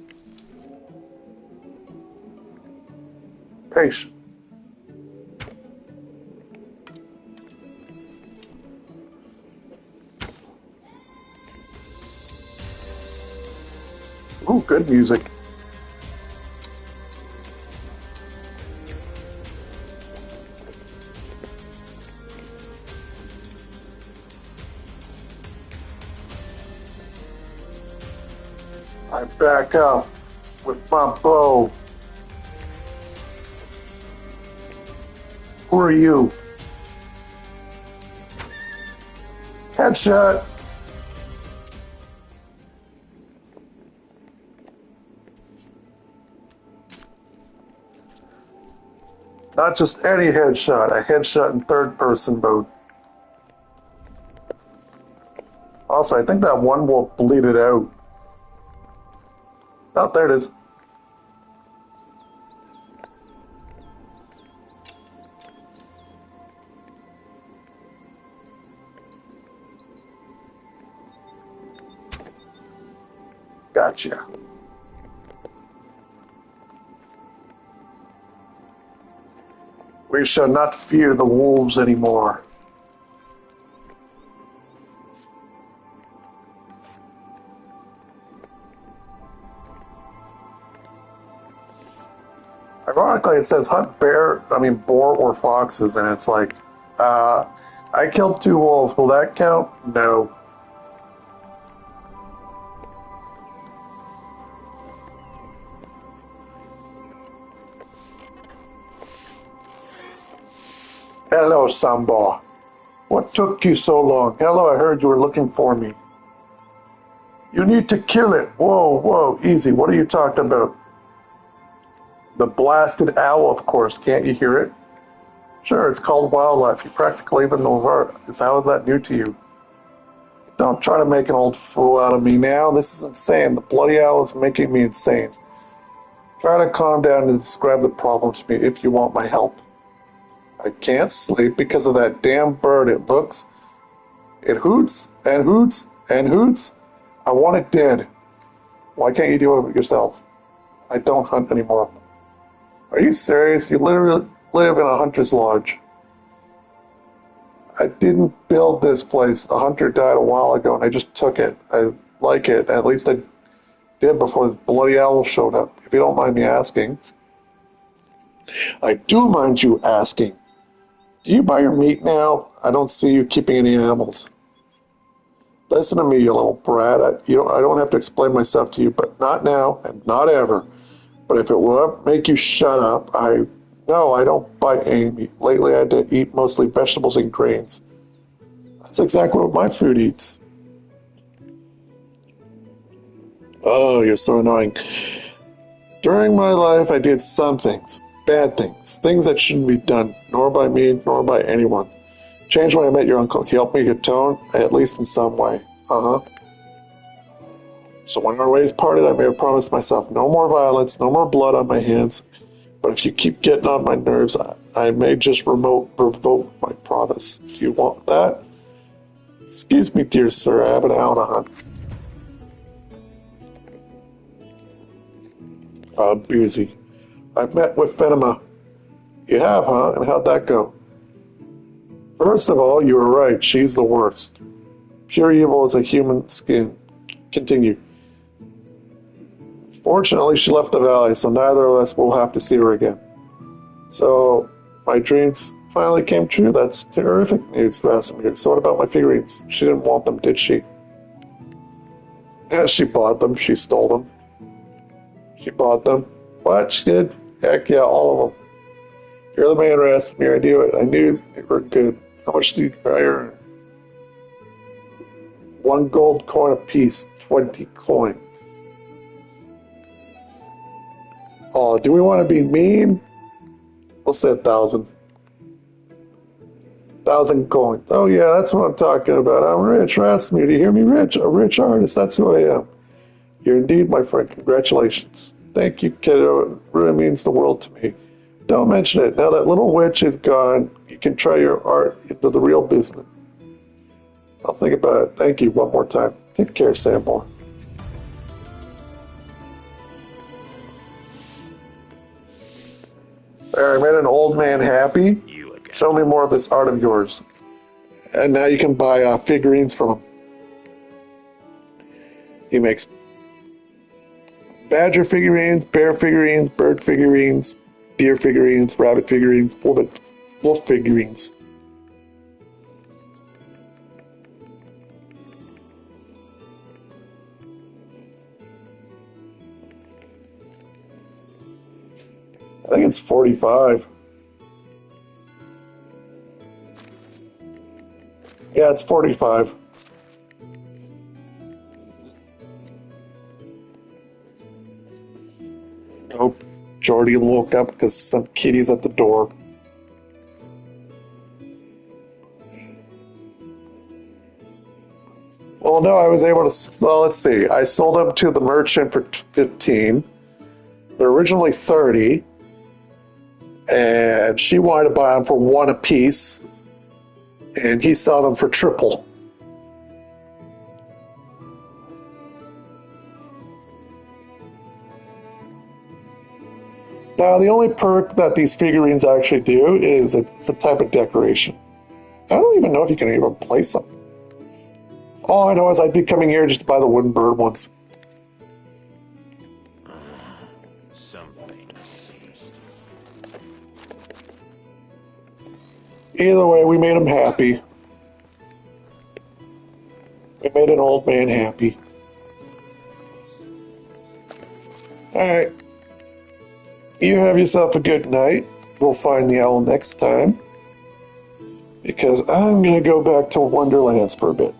Patient. Ooh, good music. I back up with my bow. Who are you? Headshot. Not just any headshot, a headshot in third person mode. Also, I think that one will bleed it out. Oh, there it is. Gotcha. We shall not fear the wolves anymore. Ironically, it says hunt boar or foxes, and it's like, I killed 2 wolves. Will that count? No. Hello, Sambo. What took you so long? Hello, I heard you were looking for me. You need to kill it. Whoa, easy. What are you talking about? The blasted owl, of course. Can't you hear it? Sure, it's called wildlife. You practically even know about it. How is that new to you? Don't try to make an old fool out of me now. This is insane. The bloody owl is making me insane. Try to calm down and describe the problem to me if you want my help. I can't sleep because of that damn bird. It hoots and hoots and hoots. I want it dead. Why can't you do it yourself? I don't hunt anymore. Are you serious? You literally live in a hunter's lodge. I didn't build this place. The hunter died a while ago and I just took it. I like it. At least I did before this bloody owl showed up. If you don't mind me asking. I do mind you asking. Do you buy your meat now? I don't see you keeping any animals. Listen to me, you little brat. I don't have to explain myself to you, but not now and not ever. But if it will make you shut up, no, I don't buy any meat. Lately, I had to eat mostly vegetables and grains. That's exactly what my food eats. Oh, you're so annoying. During my life, I did some things, bad things that shouldn't be done, nor by me, nor by anyone. Changed when I met your uncle. He helped me atone, at least in some way. So when our ways parted, I may have promised myself no more violence, no more blood on my hands. But if you keep getting on my nerves, I may just revoke my promise. Do you want that? Excuse me, dear sir, I have an owl to hunt. Busy. I've met with Fenema. You have, huh? And how'd that go? First of all, you were right. She's the worst. Pure evil is a human skin. Continue. Fortunately, she left the valley, so neither of us will have to see her again. So, my dreams finally came true. That's terrific news, Vasimir. So what about my figurines? She didn't want them, did she? Yeah, she bought them. She stole them. She bought them. What? She did? Heck yeah, all of them. You're the man, Vasimir. I knew it. I knew they were good. How much did you earn? 1 gold coin apiece. 20 coins. Oh, do we want to be mean? We'll say 1,000. 1,000 coins. Oh yeah, that's what I'm talking about. I'm rich, Rasmus. Do you hear me, rich? A rich artist. That's who I am. You're indeed my friend. Congratulations. Thank you, kiddo. It really means the world to me. Don't mention it. Now that little witch is gone, you can try your art into the real business. I'll think about it. Thank you one more time. Take care, Sandmore. There, I made an old man happy. Show me more of this art of yours. And now you can buy figurines from him. He makes badger figurines, bear figurines, bird figurines, deer figurines, rabbit figurines, wolf figurines. I think it's 45. Yeah, it's 45. Nope. Jordy woke up because some kitty's at the door. Well, no, I was able to. Well, let's see. I sold them to the merchant for 15. They're originally 30. And she wanted to buy them for 1 apiece. And he sold them for triple. No, The only perk that these figurines actually do is it's a type of decoration. I don't even know if you can even place them. All I know is I'd be coming here just to buy the wooden bird once. Something seems to... Either way, we made him happy. We made an old man happy. Alright. You have yourself a good night. We'll find the owl next time. Because I'm going to go back to Wonderlands for a bit.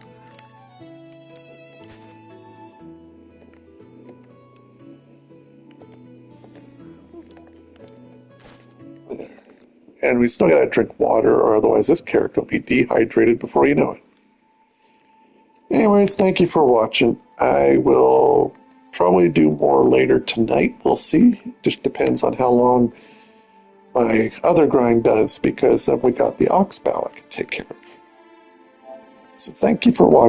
And we still got to drink water, or otherwise this character will be dehydrated before you know it. Anyways, thank you for watching. I will probably do more later tonight. We'll see. Just depends on how long my other grind does, because then we got the ox bow I can take care of. So thank you for watching.